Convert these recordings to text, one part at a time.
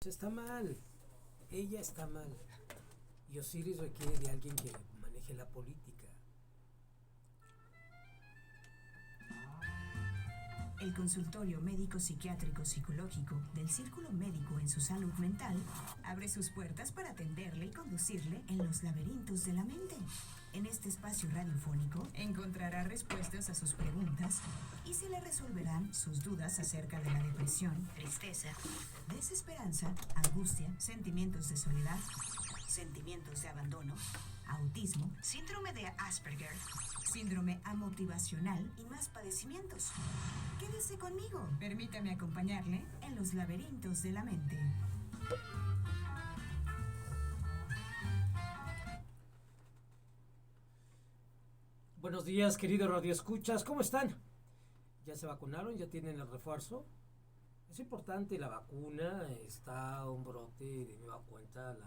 Está mal, ella está mal. Y Osiris requiere de alguien que maneje la política. El consultorio médico psiquiátrico psicológico del Círculo Médico en su salud mental abre sus puertas para atenderle y conducirle en los laberintos de la mente. En este espacio radiofónico encontrará respuestas a sus preguntas y se le resolverán sus dudas acerca de la depresión, tristeza, desesperanza, angustia, sentimientos de soledad, sentimientos de abandono, autismo, síndrome de Asperger, síndrome amotivacional y más padecimientos. Quédese conmigo. Permítame acompañarle en los laberintos de la mente. Buenos días, queridos radioescuchas, ¿cómo están? ¿Ya se vacunaron? ¿Ya tienen el refuerzo? Es importante la vacuna, está un brote de nueva cuenta,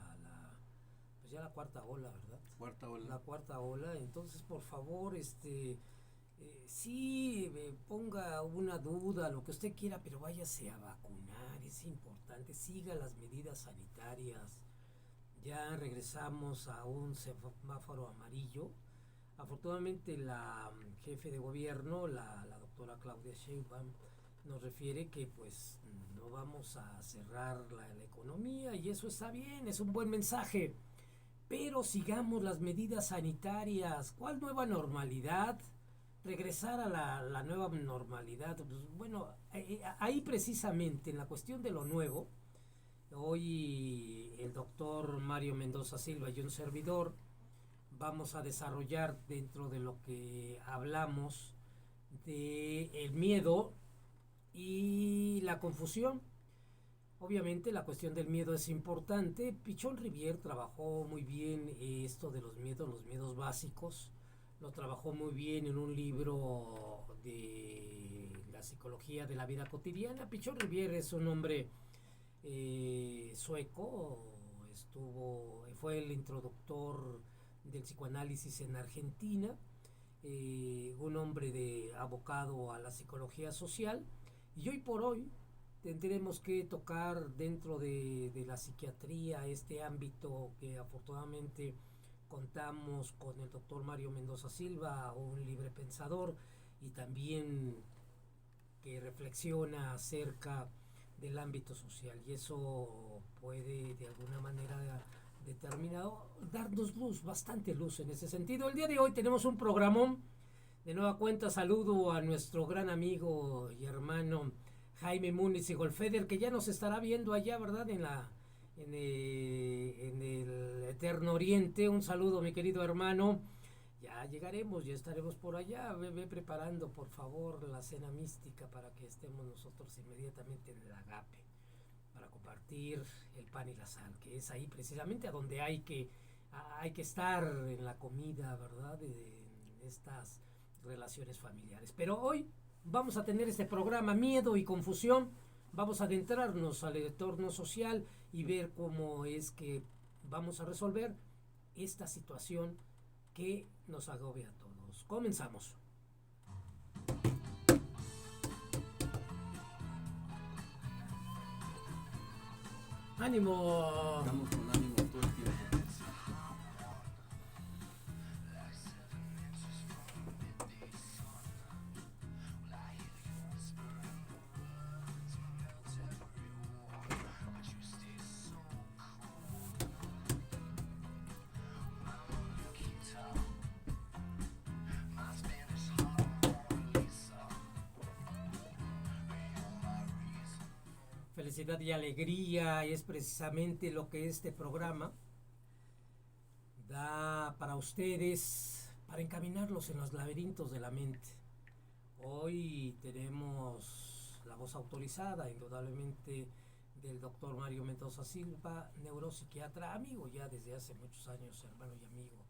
pues ya la cuarta ola, ¿verdad? Cuarta ola. La cuarta ola, entonces por favor, sí, ponga una duda, lo que usted quiera, pero váyase a vacunar, es importante, siga las medidas sanitarias. Ya regresamos a un semáforo amarillo. Afortunadamente la jefe de gobierno, la doctora Claudia Sheinbaum, nos refiere que pues no vamos a cerrar la economía y eso está bien, es un buen mensaje. Pero sigamos las medidas sanitarias. ¿Cuál nueva normalidad? Regresar a la nueva normalidad. Pues, bueno, ahí precisamente en la cuestión de lo nuevo, hoy el doctor Mario Mendoza Silva y un servidor vamos a desarrollar dentro de lo que hablamos de el miedo y la confusión. Obviamente la cuestión del miedo es importante. Pichón Rivière trabajó muy bien esto de los miedos básicos. Lo trabajó muy bien en un libro de la psicología de la vida cotidiana. Pichón Rivière es un hombre sueco, fue el introductor del psicoanálisis en Argentina, un hombre abocado a la psicología social, y hoy por hoy tendremos que tocar dentro de la psiquiatría este ámbito que afortunadamente contamos con el doctor Mario Mendoza Silva, un libre pensador y también que reflexiona acerca del ámbito social, y eso puede de alguna manera determinado darnos luz, bastante luz en ese sentido. El día de hoy tenemos un programón. De nueva cuenta saludo a nuestro gran amigo y hermano Jaime Múnich y Golfeder, que ya nos estará viendo allá, ¿verdad? En el Eterno Oriente. Un saludo, mi querido hermano. Ya llegaremos, ya estaremos por allá. Ve preparando, por favor, la cena mística para que estemos nosotros inmediatamente en el agape, para compartir el pan y la sal, que es ahí precisamente a donde hay que estar en la comida, ¿verdad? De estas relaciones familiares. Pero hoy vamos a tener este programa Miedo y Confusión. Vamos a adentrarnos al entorno social y ver cómo es que vamos a resolver esta situación que nos agobia a todos. Comenzamos. ¡Ánimo! Estamos con ánimo todo el tiempo. Felicidad y alegría es precisamente lo que este programa da para ustedes, para encaminarlos en los laberintos de la mente. Hoy tenemos la voz autorizada, indudablemente, del doctor Mario Mendoza Silva, neuropsiquiatra, amigo ya desde hace muchos años, hermano y amigo.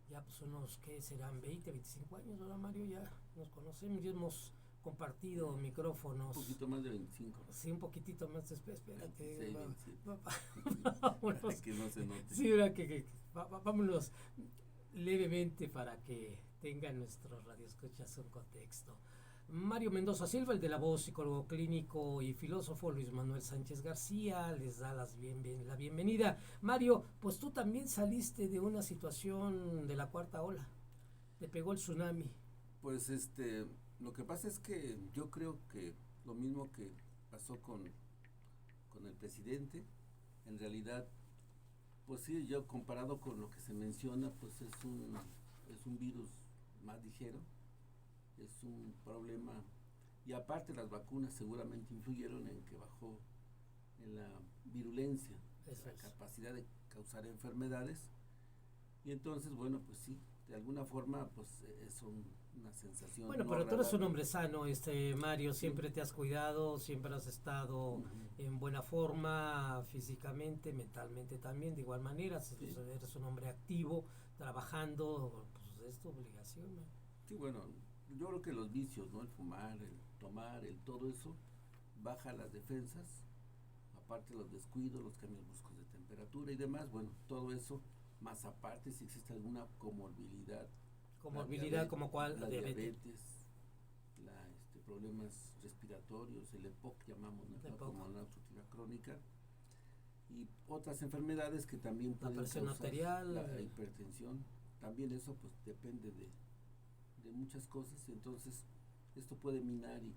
Ya pues unos, ¿qué serán? 20, 25 años, ¿verdad, Mario? Ya nos conocemos y hemos compartido micrófonos. Un poquito más de 25. Sí, un poquitito más, espérate. 26, 27. Vámonos. Que no se note. Sí, vámonos levemente para que tengan nuestros radioescuchas un contexto. Mario Mendoza Silva, el de la voz, psicólogo clínico y filósofo Luis Manuel Sánchez García, les da la bienvenida. Mario, pues tú también saliste de una situación de la cuarta ola, te pegó el tsunami. Pues lo que pasa es que yo creo que lo mismo que pasó con el presidente, en realidad, pues sí, yo comparado con lo que se menciona, pues es un virus más ligero, es un problema, y aparte las vacunas seguramente influyeron en que bajó en la virulencia, la capacidad de causar enfermedades, y entonces, bueno, pues sí, de alguna forma, pues es una sensación. Bueno, no pero tú eres un agradable. hombre sano, Mario, siempre te has cuidado, siempre has estado en buena forma físicamente, mentalmente también, de igual manera, Sí. eres un hombre activo, trabajando, pues es tu obligación, ¿no? Sí, bueno, yo creo que los vicios, ¿no? El fumar, el tomar, todo eso, baja las defensas, aparte los descuidos, los cambios bruscos de temperatura y demás, bueno, todo eso, más aparte si existe alguna comorbilidad. Comorbilidad como cuál, la diabetes, problemas respiratorios, el EPOC llamamos, ¿no? Como la obstructiva crónica, y otras enfermedades que también pueden la presión causar arterial, la hipertensión, también eso pues depende de muchas cosas, entonces esto puede minar y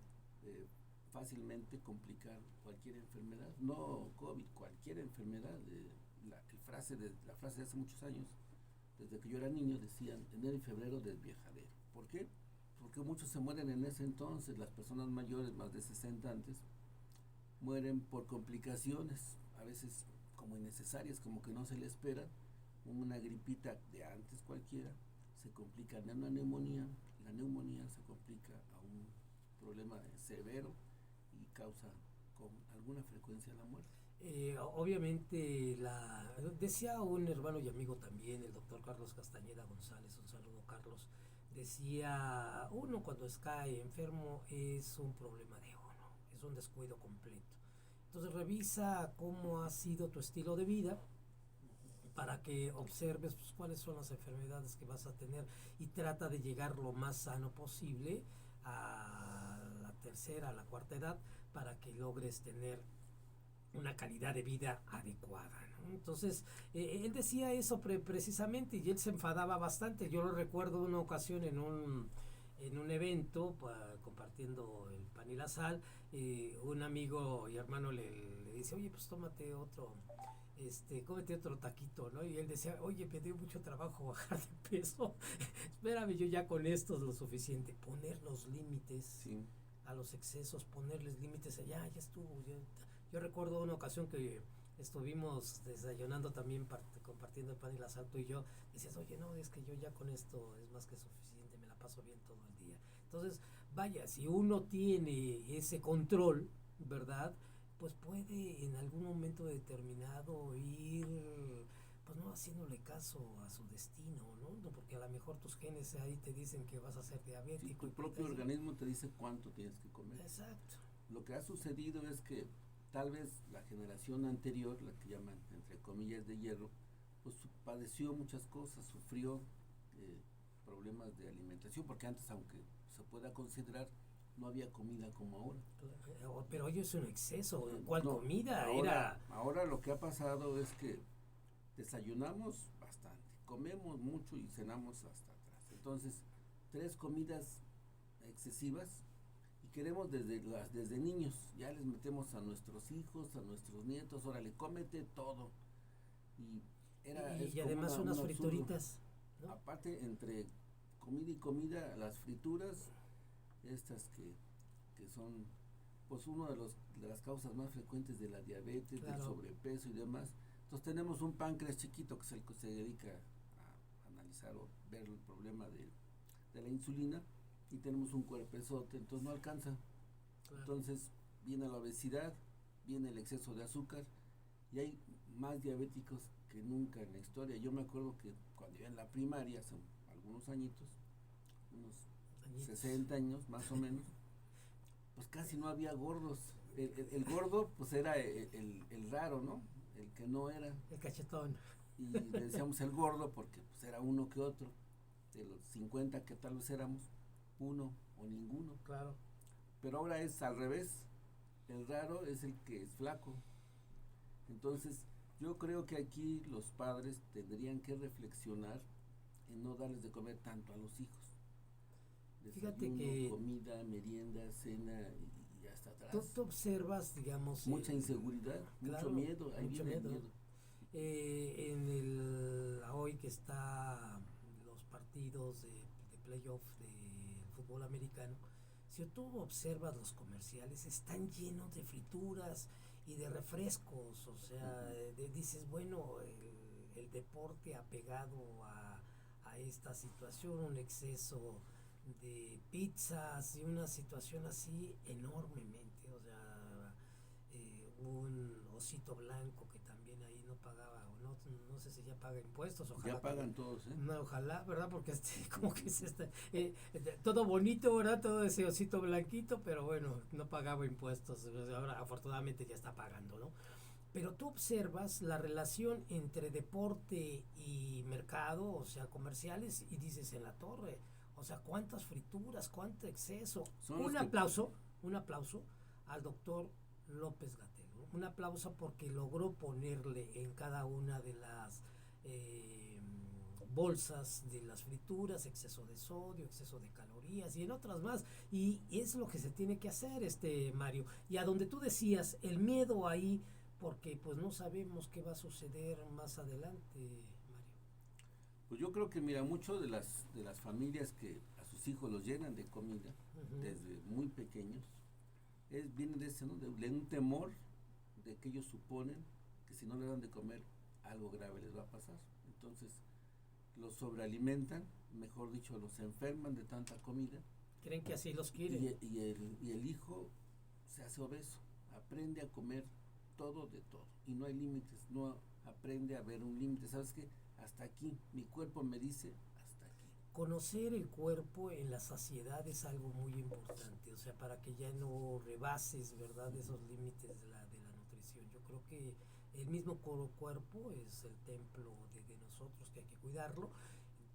fácilmente complicar cualquier enfermedad, no COVID, cualquier enfermedad. La frase de hace muchos años, desde que yo era niño, decían enero y febrero desviejadero. ¿Por qué? Porque muchos se mueren en ese entonces, las personas mayores, más de 60 antes, mueren por complicaciones, a veces como innecesarias, como que no se le espera, una gripita de antes cualquiera, se complica en una neumonía, la neumonía se complica a un problema severo y causa con alguna frecuencia la muerte. Obviamente, decía un hermano y amigo también, el doctor Carlos Castañeda González, un saludo Carlos, decía, uno cuando cae enfermo es un problema de uno, es un descuido completo. Entonces revisa cómo ha sido tu estilo de vida, para que observes pues, cuáles son las enfermedades que vas a tener y trata de llegar lo más sano posible a la tercera, a la cuarta edad, para que logres tener una calidad de vida adecuada, ¿no? Entonces, él decía eso precisamente y él se enfadaba bastante. Yo lo recuerdo una ocasión en un evento, compartiendo el pan y la sal, un amigo y hermano le dice, oye, pues tómate otro, cómete otro taquito, ¿no? Y él decía, oye, me dio mucho trabajo bajar de peso, espérame, yo ya con esto es lo suficiente. Poner los límites, sí, a los excesos, ponerles límites, ya estuvo. Yo recuerdo una ocasión que estuvimos desayunando también, compartiendo el pan y la sal, tú y yo, decías, oye, no, es que yo ya con esto es más que suficiente, me la paso bien todo el día. Entonces, vaya, si uno tiene ese control, ¿verdad?, pues puede en algún momento determinado ir, pues no haciéndole caso a su destino, ¿no? Porque a lo mejor tus genes ahí te dicen que vas a ser diabético. Sí, tu propio organismo te dice cuánto tienes que comer. Exacto. Lo que ha sucedido es que tal vez la generación anterior, la que llaman entre comillas de hierro, pues padeció muchas cosas, sufrió problemas de alimentación, porque antes, aunque se pueda considerar, no había comida como ahora. Pero hoy es un exceso. ¿Cuál no, comida? Ahora lo que ha pasado es que desayunamos bastante, comemos mucho y cenamos hasta atrás. Entonces, 3 comidas excesivas y queremos desde niños, ya les metemos a nuestros hijos, a nuestros nietos, órale, cómete todo. Y además unas frituritas, ¿no? Aparte, entre comida y comida, las frituras, estas que son pues uno de las causas más frecuentes de la diabetes, claro, del sobrepeso y demás. Entonces tenemos un páncreas chiquito que es el que se dedica a analizar o ver el problema de la insulina, y tenemos un cuerpezote, entonces no alcanza. Claro. Entonces viene la obesidad, viene el exceso de azúcar y hay más diabéticos que nunca en la historia. Yo me acuerdo que cuando iba en la primaria, hace algunos añitos, unos 60 años más o menos, pues casi no había gordos. El gordo pues era el raro, ¿no? El que no era. El cachetón. Y le decíamos el gordo porque pues era uno que otro. De los 50 que tal vez éramos, uno o ninguno. Claro. Pero ahora es al revés, el raro es el que es flaco. Entonces yo creo que aquí los padres tendrían que reflexionar en no darles de comer tanto a los hijos. Desayuno, Fíjate que comida, merienda, cena y hasta atrás. tú observas, digamos... Mucha inseguridad, claro, mucho miedo, ahí mucho viene miedo. el miedo. Hoy que está los partidos de playoff de fútbol americano, si tú observas los comerciales, están llenos de frituras y de refrescos, o sea, dices, bueno, el deporte apegado a esta situación, un exceso de pizzas y una situación así enormemente, o sea, un osito blanco que también ahí no pagaba, o no sé si ya paga impuestos, ojalá. Ya pagan todos, ¿eh? No, ojalá, ¿verdad? Porque como que es todo bonito, ¿verdad? Todo ese osito blanquito, pero bueno, no pagaba impuestos, ahora afortunadamente ya está pagando, ¿no? Pero tú observas la relación entre deporte y mercado, o sea, comerciales, y dices en la torre, o sea, cuántas frituras, cuánto exceso. Un aplauso al doctor López Gatell, ¿no? Un aplauso porque logró ponerle en cada una de las bolsas de las frituras exceso de sodio, exceso de calorías y en otras más, y es lo que se tiene que hacer, Mario. Y a donde tú decías, el miedo ahí, porque pues no sabemos qué va a suceder más adelante, Mario. Pues yo creo que mira, mucho de las familias que a sus hijos los llenan de comida desde muy pequeños, viene de ese, ¿no? De un temor de que ellos suponen que si no le dan de comer algo grave les va a pasar. Entonces los sobrealimentan, mejor dicho, los enferman de tanta comida. Creen que así los quieren. Y el hijo se hace obeso, aprende a comer todo de todo y no hay límites, no aprende a ver un límite. ¿Sabes qué? Hasta aquí, mi cuerpo me dice hasta aquí. Conocer el cuerpo en la saciedad es algo muy importante, o sea, para que ya no rebases, ¿verdad?, esos límites de la nutrición. Yo creo que el mismo cuerpo es el templo de nosotros, que hay que cuidarlo.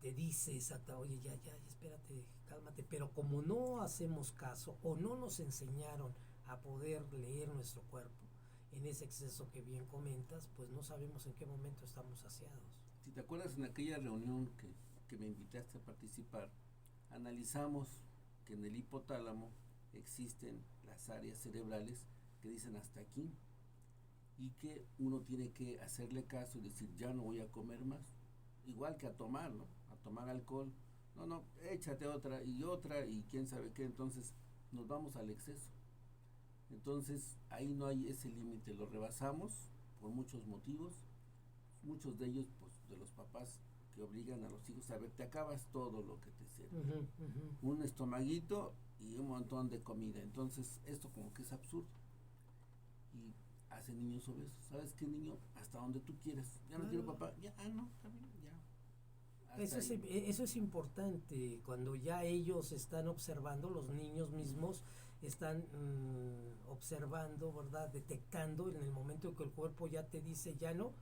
Te dice exacta, oye, ya, espérate, cálmate, pero como no hacemos caso o no nos enseñaron a poder leer nuestro cuerpo en ese exceso que bien comentas, pues no sabemos en qué momento estamos saciados. Si te acuerdas, en aquella reunión que me invitaste a participar, analizamos que en el hipotálamo existen las áreas cerebrales que dicen hasta aquí y que uno tiene que hacerle caso y decir ya no voy a comer más, igual que a tomar, ¿no? A tomar alcohol, no, échate otra y quién sabe qué. Entonces nos vamos al exceso. Entonces ahí no hay ese límite, lo rebasamos por muchos motivos, muchos de ellos pues de los papás que obligan a los hijos a ver, te acabas todo lo que te sirve, un estomaguito y un montón de comida. Entonces esto como que es absurdo y hace niños obesos. ¿Sabes qué, niño? Hasta donde tú quieras, ya no quiero papá, ya, no, también, ya. Eso es importante, cuando ya ellos están observando, los niños mismos están observando, ¿verdad?, detectando en el momento que el cuerpo ya te dice ya no.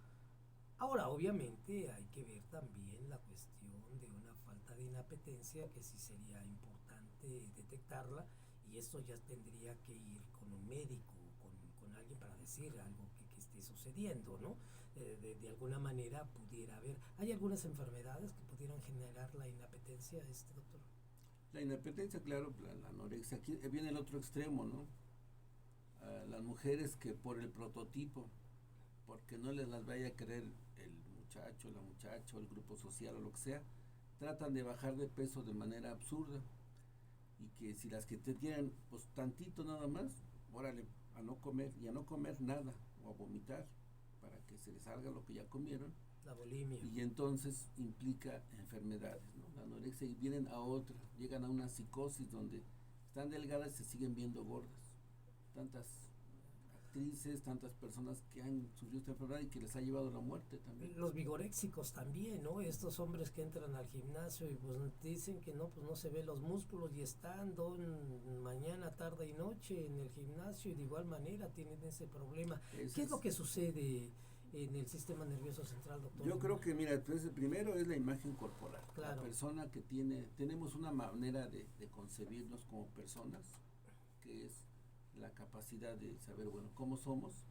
Ahora, obviamente, hay que ver también la cuestión de una falta de inapetencia, que sí sería importante detectarla, y esto ya tendría que ir con un médico, con alguien para decir algo que esté sucediendo, ¿no? De alguna manera pudiera haber. ¿Hay algunas enfermedades que pudieran generar la inapetencia, doctor? La inapetencia, claro, la anorexia. Aquí viene el otro extremo, ¿no? Las mujeres que por el prototipo, porque no les las vaya a querer el muchacho, la muchacha, o el grupo social o lo que sea, tratan de bajar de peso de manera absurda. Y que si las que te tienen pues tantito nada más, órale, a no comer y a no comer nada o a vomitar para que se les salga lo que ya comieron. La bulimia. Y entonces implica enfermedades, ¿no? La anorexia, y vienen a otra, llegan a una psicosis donde están delgadas y se siguen viendo gordas. Tantas actrices, tantas personas que han sufrido esta enfermedad y que les ha llevado a la muerte también. Los vigoréxicos también, ¿no? Estos hombres que entran al gimnasio y pues dicen que no, pues no se ven los músculos y están mañana, tarde y noche en el gimnasio y de igual manera tienen ese problema. ¿Qué es lo que sucede, en el sistema nervioso central, doctor? Yo creo que, mira, entonces primero es la imagen corporal. Claro. La persona que tenemos una manera de concebirnos como personas, que es la capacidad de saber, bueno, cómo somos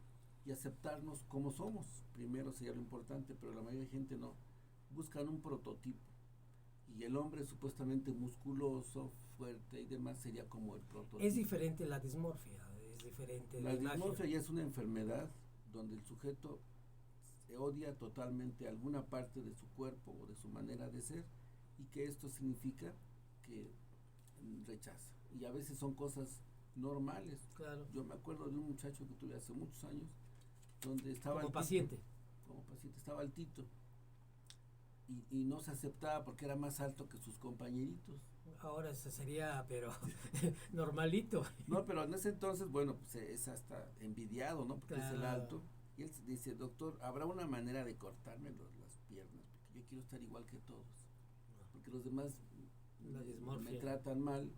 y aceptarnos como somos. Primero sería lo importante, pero la mayoría de gente no. Buscan un prototipo. Y el hombre supuestamente musculoso, fuerte y demás sería como el prototipo. Es diferente la dismorfia, es diferente. La dismorfia ya es una enfermedad donde el sujeto odia totalmente alguna parte de su cuerpo o de su manera de ser, y que esto significa que rechaza. Y a veces son cosas normales. Claro. Yo me acuerdo de un muchacho que tuve hace muchos años, donde estaba como paciente, estaba altito, y no se aceptaba porque era más alto que sus compañeritos. Ahora ese sería, pero normalito. No, pero en ese entonces, bueno, pues es hasta envidiado, ¿no? Porque claro. Es el alto. Y él dice, doctor, ¿habrá una manera de cortarme las piernas? Porque yo quiero estar igual que todos. Porque los demás me tratan mal.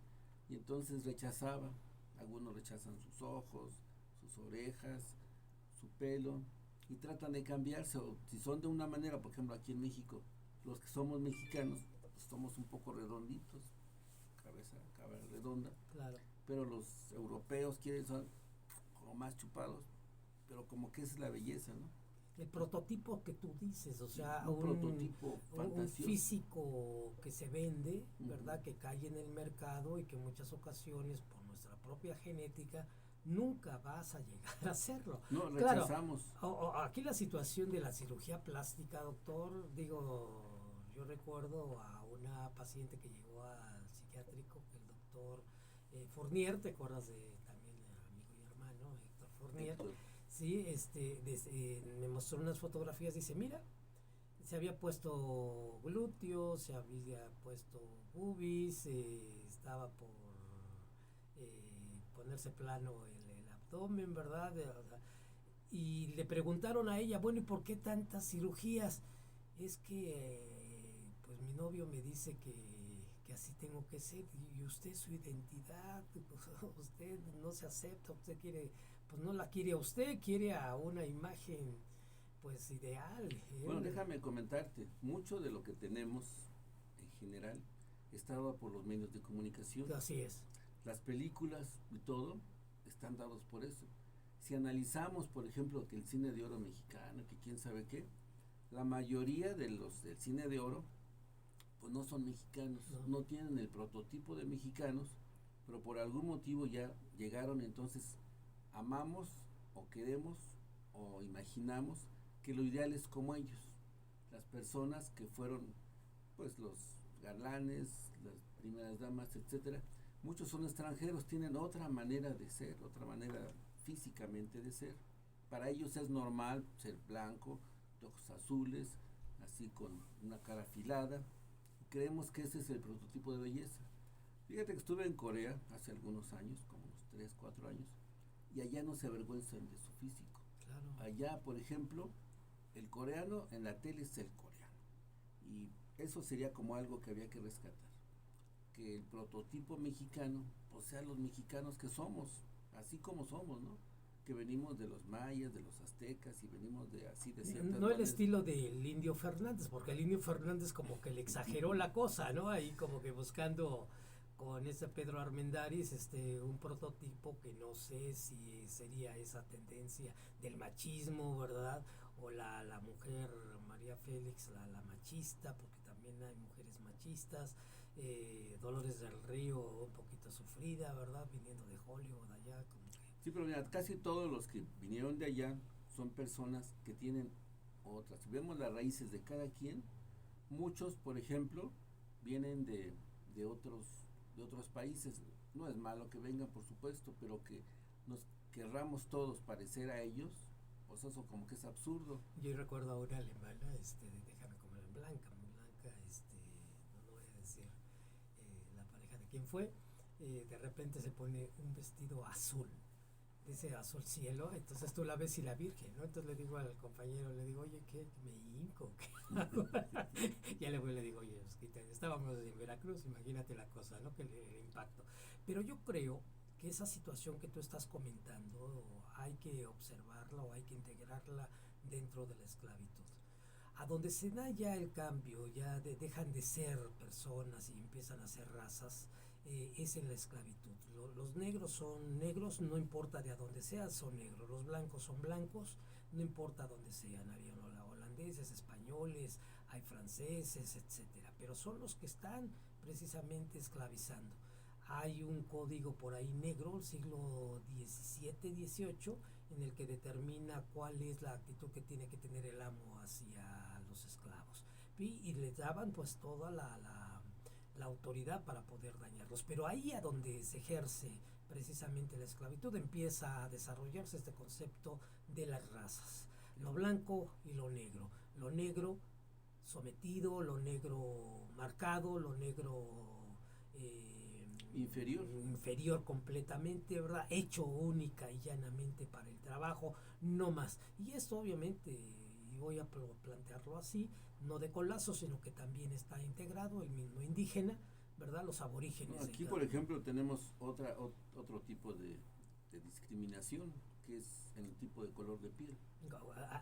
Y entonces rechazaba. Algunos rechazan sus ojos, sus orejas, su pelo, y tratan de cambiarse. O si son de una manera, por ejemplo, aquí en México, los que somos mexicanos, pues somos un poco redonditos, cabeza redonda. Claro. Pero los europeos son como más chupados, pero como que es la belleza, ¿no? El prototipo que tú dices, o sea, un prototipo fantasioso, un físico que se vende, ¿verdad? Que cae en el mercado y que en muchas ocasiones por nuestra propia genética nunca vas a llegar a hacerlo. No, rechazamos. Claro, aquí la situación de la cirugía plástica, doctor, yo recuerdo a una paciente que llegó al psiquiátrico, el doctor Fournier, ¿te acuerdas de también amigo y hermano, Héctor Fournier? Sí, me mostró unas fotografías, dice, mira, se había puesto glúteos, se había puesto boobies, estaba por ponerse plano el abdomen, ¿verdad? Y le preguntaron a ella, bueno, ¿y por qué tantas cirugías? Es que, pues mi novio me dice que así tengo que ser, y usted su identidad, pues, usted no se acepta, usted quiere, pues no la quiere a usted, quiere a una imagen pues ideal. Bueno, déjame comentarte, mucho de lo que tenemos en general está dado por los medios de comunicación. Así es. Las películas y todo están dados por eso. Si analizamos, por ejemplo, que el cine de oro mexicano, que quién sabe qué, la mayoría de los del cine de oro pues no son mexicanos, no tienen el prototipo de mexicanos, pero por algún motivo ya llegaron, entonces amamos o queremos o imaginamos que lo ideal es como ellos, las personas que fueron pues los galanes, las primeras damas, etcétera. Muchos son extranjeros, tienen otra manera de ser, otra manera físicamente de ser. Para ellos es normal ser blanco, de ojos azules, así con una cara afilada. Creemos que ese es el prototipo de belleza. Fíjate que estuve en Corea hace algunos años, como unos 3, 4 años, y allá no se avergüenzan de su físico. Claro. Allá, por ejemplo, el coreano en la tele es el coreano. Y eso sería como algo que había que rescatar. Que el prototipo mexicano, pues sean los mexicanos que somos, así como somos, ¿no? Que venimos de los mayas, de los aztecas y venimos de así de ciertas no el estilo del Indio Fernández, porque el Indio Fernández como que le exageró la cosa, ¿no? Ahí como que buscando con ese Pedro Armendáriz un prototipo que no sé si sería esa tendencia del machismo, ¿verdad? O la mujer María Félix, la machista, porque también hay mujeres machistas. Dolores del Río un poquito sufrida, ¿verdad? Viniendo de Hollywood allá, como que... Sí, pero mira, casi todos los que vinieron de allá son personas que tienen otras. Si vemos las raíces de cada quien, muchos, por ejemplo, vienen de otros países. No es malo que vengan, por supuesto, pero que nos querramos todos parecer a ellos, pues eso como que es absurdo. Yo recuerdo a una alemana, déjame comer en blanca, muy blanca, no voy a decir la pareja de quién fue, de repente se pone un vestido azul, dice azul cielo, entonces tú la ves y la virgen, ¿no? Entonces le digo al compañero, le digo, oye, ¿qué? ¿Me hinco? ¿Qué? Ya le digo, oye, estábamos en Veracruz, imagínate la cosa, ¿no? Que el impacto. Pero yo creo que esa situación que tú estás comentando hay que observarla o hay que integrarla dentro de la esclavitud. A donde se da ya el cambio, ya dejan de ser personas y empiezan a ser razas, es en la esclavitud. Los negros son negros, no importa de a dónde sean, son negros. Los blancos son blancos, no importa dónde sean. Había holandeses, españoles, hay franceses, etcétera. Pero son los que están precisamente esclavizando. Hay un código por ahí negro, siglo XVII, XVIII, en el que determina cuál es la actitud que tiene que tener el amo hacia los esclavos. Y les daban pues toda la autoridad para poder dañarlos. Pero ahí a donde se ejerce precisamente la esclavitud empieza a desarrollarse este concepto de las razas. Lo blanco y lo negro. Lo negro sometido, lo negro marcado, lo negro inferior completamente, ¿verdad? Hecho única y llanamente para el trabajo, no más. Y esto obviamente, y voy a plantearlo así, no de colazo, sino que también está integrado el mismo indígena, ¿verdad? Los aborígenes. Aquí, por ejemplo, tenemos otro tipo de discriminación, que es en el tipo de color de piel.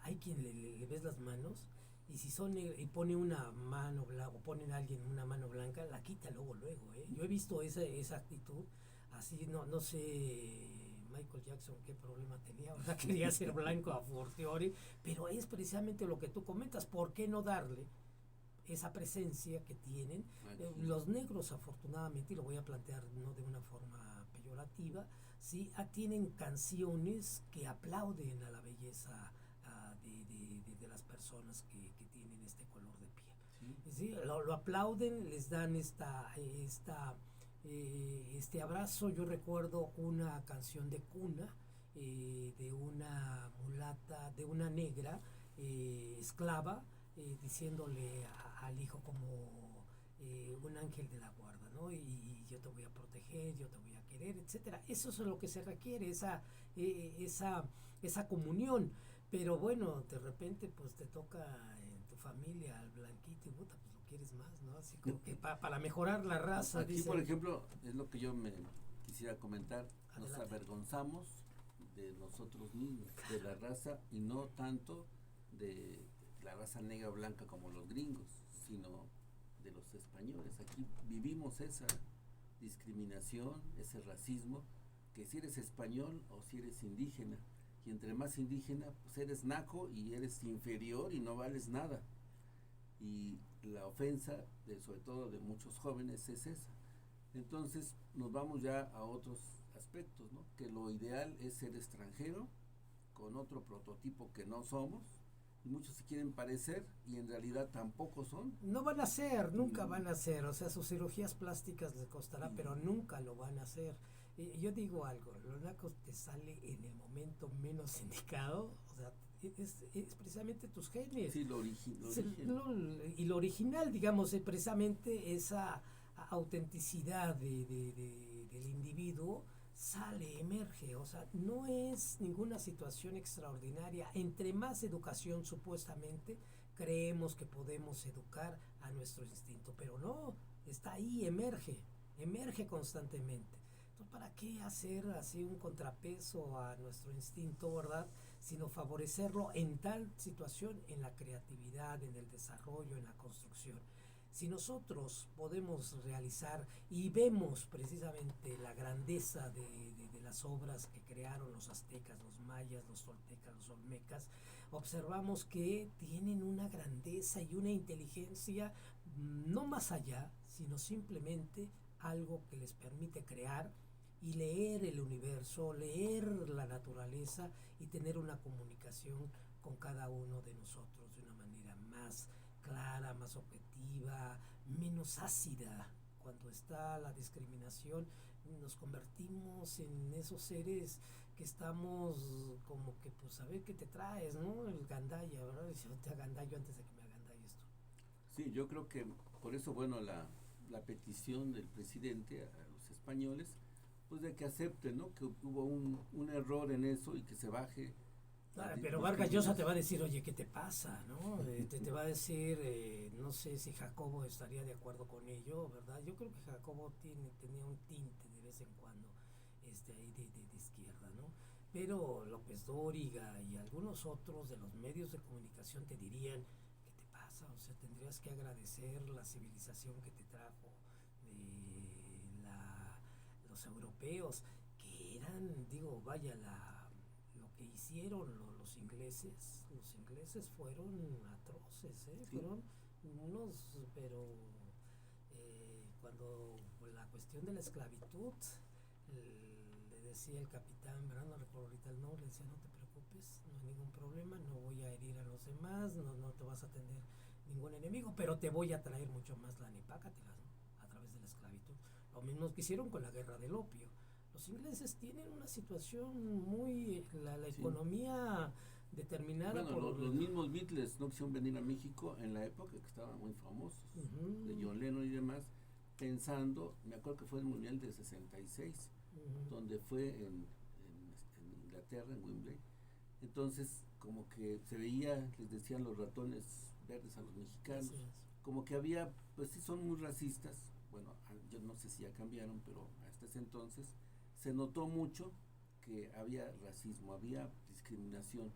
Hay quien le ves las manos y si son y pone una mano blanca o ponen a alguien una mano blanca, la quita luego, Yo he visto esa actitud así, no sé Michael Jackson qué problema tenía, ¿verdad? Quería ser blanco a fortiori, pero es precisamente lo que tú comentas. ¿Por qué no darle esa presencia que tienen? Los negros, afortunadamente, y lo voy a plantear no de una forma peyorativa, sí, tienen canciones que aplauden a la belleza de las personas que tienen este color de piel. ¿Sí? Lo aplauden, les dan este abrazo. Yo recuerdo una canción de cuna de una mulata, de una negra esclava, diciéndole al hijo como un ángel de la guarda, ¿no? Y yo te voy a proteger, yo te voy a querer, etcétera. Eso es lo que se requiere, esa comunión. Pero bueno, de repente pues te toca en tu familia al blanquito y puta, pues lo quieres más, ¿no? Así como que para mejorar la raza. Aquí, por ejemplo, es lo que yo me quisiera comentar. Adelante. Nos avergonzamos de nosotros mismos, de la raza, y no tanto de la raza negra o blanca como los gringos, sino de los españoles. Aquí vivimos esa discriminación, ese racismo, que si eres español o si eres indígena, y entre más indígena, pues eres naco y eres inferior y no vales nada. Y la ofensa, sobre todo de muchos jóvenes, es esa. Entonces nos vamos ya a otros aspectos, ¿no? Que lo ideal es ser extranjero, con otro prototipo que no somos, y muchos se quieren parecer y en realidad tampoco son. No van a ser, nunca van a ser, o sea, sus cirugías plásticas les costará, pero nunca lo van a hacer. Yo digo algo, lo naco te sale en el momento menos indicado, o sea, es precisamente tus genes. Sí, lo original. Y lo original, digamos, es precisamente esa autenticidad del individuo emerge, o sea, no es ninguna situación extraordinaria. Entre más educación supuestamente creemos que podemos educar a nuestro instinto, pero no, está ahí, emerge constantemente. Entonces, ¿para qué hacer así un contrapeso a nuestro instinto, verdad? Sino favorecerlo en tal situación, en la creatividad, en el desarrollo, en la construcción. Si nosotros podemos realizar y vemos precisamente la grandeza de las obras que crearon los aztecas, los mayas, los toltecas, los olmecas, observamos que tienen una grandeza y una inteligencia no más allá, sino simplemente algo que les permite crear y leer el universo, leer la naturaleza y tener una comunicación con cada uno de nosotros de una manera más clara, más objetiva, menos ácida. Cuando está la discriminación, nos convertimos en esos seres que estamos como que, pues, a ver qué te traes, ¿no? El gandalla, ¿verdad? Yo te agandallo antes de que me agandalles tú. Sí, yo creo que por eso, bueno, la petición del presidente a los españoles, pues de que acepten, ¿no? Que hubo un error en eso y que se baje. Pero Vargas Llosa te va a decir, oye, ¿qué te pasa? ¿No? Te va a decir, no sé si Jacobo estaría de acuerdo con ello, ¿verdad? Yo creo que Jacobo tenía un tinte de vez en cuando ahí de izquierda, ¿no? pero López Dóriga y algunos otros de los medios de comunicación te dirían, ¿qué te pasa? O sea, tendrías que agradecer la civilización que te trajo los europeos, que eran, digo, vaya, lo que hicieron los ingleses fueron atroces, ¿eh? Sí. Fueron unos, pero cuando la cuestión de la esclavitud, le decía el capitán, ¿verdad? No recuerdo ahorita el nombre, le decía, no te preocupes, no hay ningún problema, no voy a herir a los demás, no te vas a tener ningún enemigo, pero te voy a traer mucho más la nepácatela, ¿no? A través de la esclavitud. Lo mismo que hicieron con la guerra del opio. Los ingleses tienen una situación muy, la Sí. economía determinada Bueno, por... los mismos Beatles no quisieron venir a México en la época que estaban muy famosos, de John Lennon y demás, pensando, me acuerdo que fue el Mundial de 66, donde fue en Inglaterra, en Wembley. Entonces, como que se veía, les decían los ratones verdes a los mexicanos, como que había, pues sí son muy racistas. Bueno, yo no sé si ya cambiaron, pero hasta ese entonces se notó mucho que había racismo, había discriminación.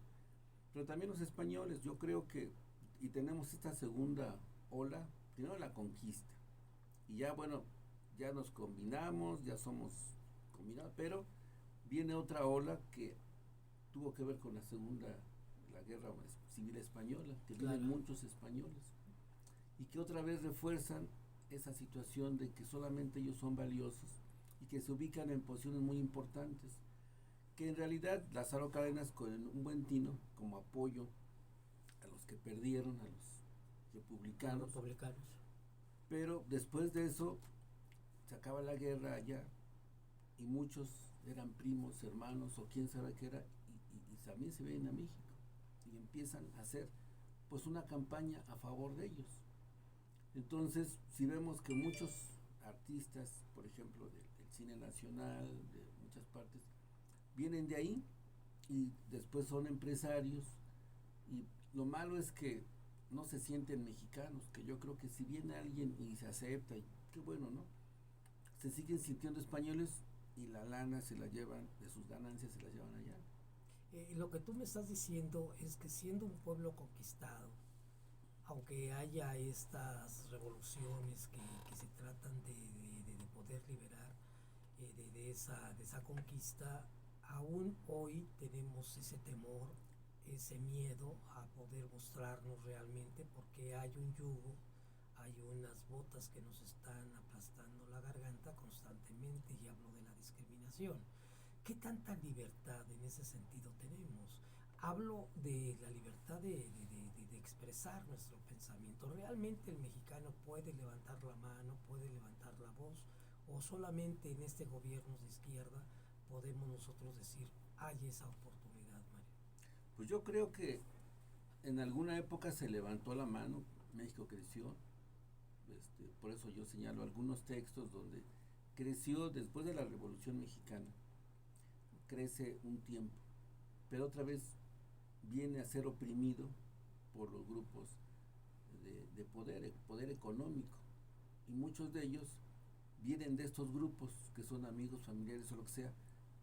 Pero también los españoles, yo creo que, y tenemos esta segunda ola, primero la conquista, y ya bueno, ya nos combinamos, ya somos combinados, pero viene otra ola que tuvo que ver con la guerra civil española, que vienen muchos españoles, y que otra vez refuerzan esa situación de que solamente ellos son valiosos y que se ubican en posiciones muy importantes, que en realidad Lázaro Cárdenas con un buen tino como apoyo a los que perdieron, a los republicanos, pero después de eso se acaba la guerra allá y muchos eran primos, hermanos o quién sabe qué era, y también se vienen a México y empiezan a hacer pues una campaña a favor de ellos. Entonces, si vemos que muchos artistas, por ejemplo, del cine nacional, de muchas partes, vienen de ahí y después son empresarios, y lo malo es que no se sienten mexicanos, que yo creo que si viene alguien y se acepta, y qué bueno, ¿no? Se siguen sintiendo españoles y la lana se la llevan, de sus ganancias se la llevan allá. Lo que tú me estás diciendo es que siendo un pueblo conquistado, aunque haya estas revoluciones que se tratan de poder liberar de esa conquista, aún hoy tenemos ese temor, ese miedo a poder mostrarnos realmente, porque hay un yugo, hay unas botas que nos están aplastando la garganta constantemente, y hablo de la discriminación. ¿Qué tanta libertad en ese sentido tenemos? Hablo de la libertad de expresar nuestro pensamiento. ¿Realmente el mexicano puede levantar la mano, puede levantar la voz, o solamente en este gobierno de izquierda podemos nosotros decir, hay esa oportunidad, Mario? Pues yo creo que en alguna época se levantó la mano, México creció, por eso yo señalo algunos textos donde creció después de la Revolución Mexicana, crece un tiempo, pero otra vez viene a ser oprimido por los grupos de poder económico, y muchos de ellos vienen de estos grupos que son amigos, familiares o lo que sea,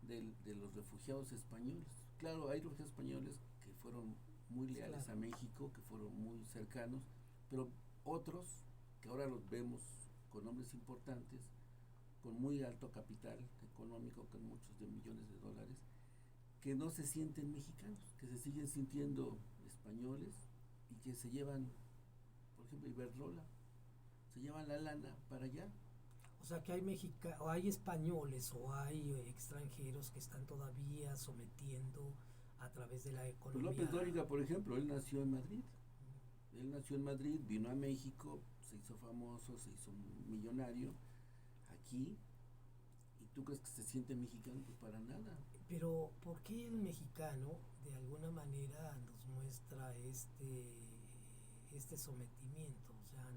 de los refugiados españoles. Claro, hay refugiados españoles que fueron muy leales a México, que fueron muy cercanos, pero otros que ahora los vemos con nombres importantes, con muy alto capital económico, con muchos de millones de dólares, que no se sienten mexicanos, que se siguen sintiendo españoles, y que se llevan, por ejemplo, Iberdrola, se llevan la lana para allá. O sea que hay españoles o hay extranjeros que están todavía sometiendo a través de la economía. Pues López Dóriga, por ejemplo, él nació en Madrid. Él nació en Madrid, vino a México, se hizo famoso, se hizo millonario aquí. ¿Y tú crees que se siente mexicano? Pues para nada. Pero ¿por qué el mexicano de alguna manera nos muestra este sometimiento? O sea,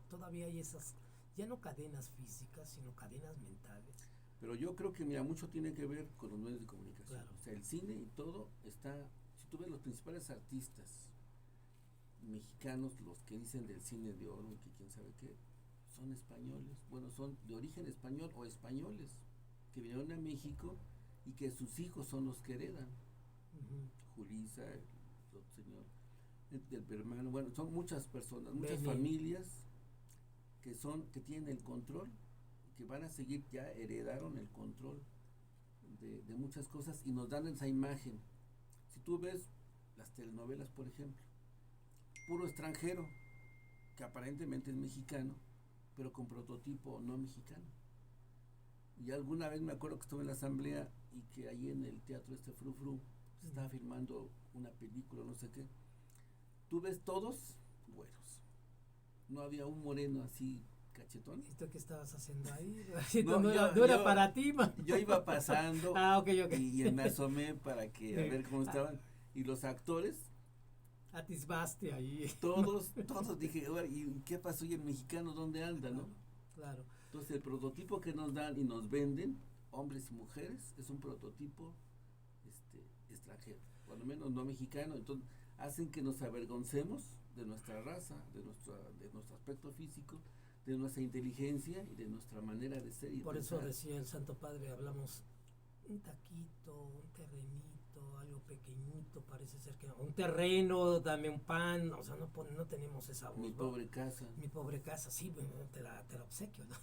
todavía hay esas, ya no cadenas físicas, sino cadenas mentales. Pero yo creo que, mira, mucho tiene que ver con los medios de comunicación. Claro. O sea, el cine y todo está, si tú ves los principales artistas mexicanos, los que dicen del cine de oro, que quién sabe qué, son españoles. Bueno, son de origen español o españoles que vinieron a México y que sus hijos son los que heredan. Ujú. Julissa, el otro señor, el hermano, bueno, son muchas personas, muchas Beni. familias que tienen el control, que van a seguir, ya heredaron el control de muchas cosas y nos dan esa imagen. Si tú ves las telenovelas, por ejemplo, puro extranjero, que aparentemente es mexicano, pero con prototipo no mexicano. Y alguna vez me acuerdo que estuve en la asamblea y que ahí en el teatro Fru Fru se estaba filmando una película, no sé qué. Tú ves todos güeros. No había un moreno así cachetón. ¿Y tú qué estabas haciendo ahí? No, no era para ti, man. Yo iba pasando Ok. y me asomé para que a ver cómo estaban. Y los actores, Atisbaste ahí. todos dije, ¿y qué pasó? ¿Y el mexicano dónde anda, no? Claro. Entonces el prototipo que nos dan y nos venden, hombres y mujeres, es un prototipo extranjero, por lo menos no mexicano. Entonces hacen que nos avergoncemos de nuestra raza, de nuestro aspecto físico, de nuestra inteligencia y de nuestra manera de ser y Por pensar. eso decía el Santo Padre, hablamos un taquito, un terrenito, algo pequeñito, parece ser que un terreno, dame un pan, o sea, no tenemos esa voz. Mi ¿no? pobre casa. Mi pobre casa, sí, bueno, te la obsequio, ¿no?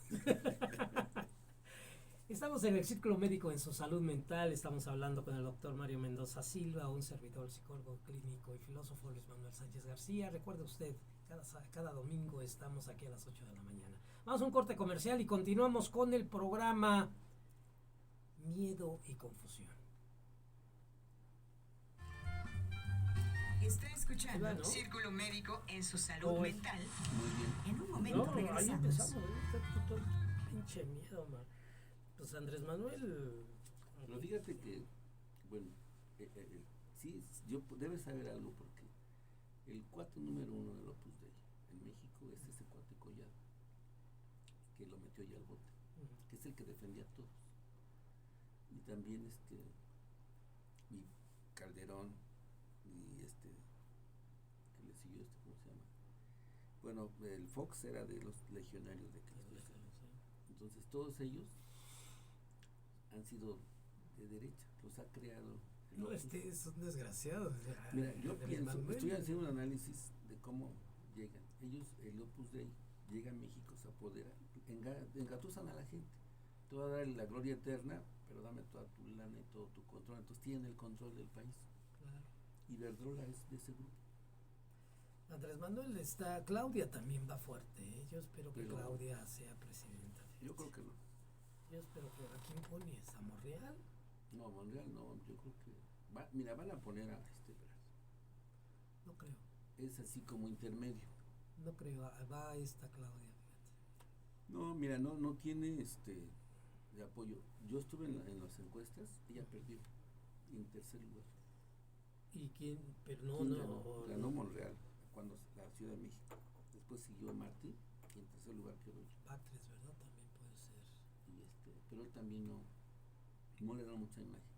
Estamos en el Círculo Médico en su salud mental, estamos hablando con el doctor Mario Mendoza Silva, un servidor psicólogo clínico y filósofo Luis Manuel Sánchez García. Recuerde usted, cada domingo estamos aquí a las 8 de la mañana. Vamos a un corte comercial y continuamos con el programa Miedo y Confusión. Está escuchando Ahí va, ¿no? Círculo Médico en su salud mental. Muy bien. En un momento No, ahí regresamos. empezamos, todo pinche miedo, man. Pues Andrés Manuel... Pero fíjate que, bueno, sí, debes saber algo porque el cuate número 1 del Opus Dei en México es ese cuate Collado, que lo metió ya al bote, que es el que defendía a todos. Y también y Calderón, y que le siguió ¿cómo se llama? Bueno, el Fox era de los legionarios de Cristo. Entonces todos ellos han sido de derecha, los ha creado. No, es un desgraciado. Mira, yo pienso, Manuel. estoy haciendo un análisis de cómo llegan. Ellos, el Opus Dei, llega a México, se apodera, engatusan a la gente. Te voy a dar la gloria eterna, pero dame toda tu lana y todo tu control. Entonces tienen el control del país. Claro. Y Verdrola es de ese grupo. Andrés Manuel está, Claudia también va fuerte, ¿eh? Yo espero que Pero Claudia sea presidenta. Yo creo que no. Yo espero que, ¿a quién pones? ¿A Monreal? No, Monreal no, yo creo que mira, van a poner a Ebrard. No creo, Es así como intermedio. no creo, va esta Claudia, fíjate. No, mira, no tiene de apoyo. Yo estuve en las encuestas, ella perdió en tercer lugar. ¿Y quién? Pero no, ¿Quién no. ganó Monreal, cuando la Ciudad de México. Después siguió Martí y en tercer lugar quedó yo. Batres, ¿verdad? También puede ser. Y pero él también no le da mucha imagen.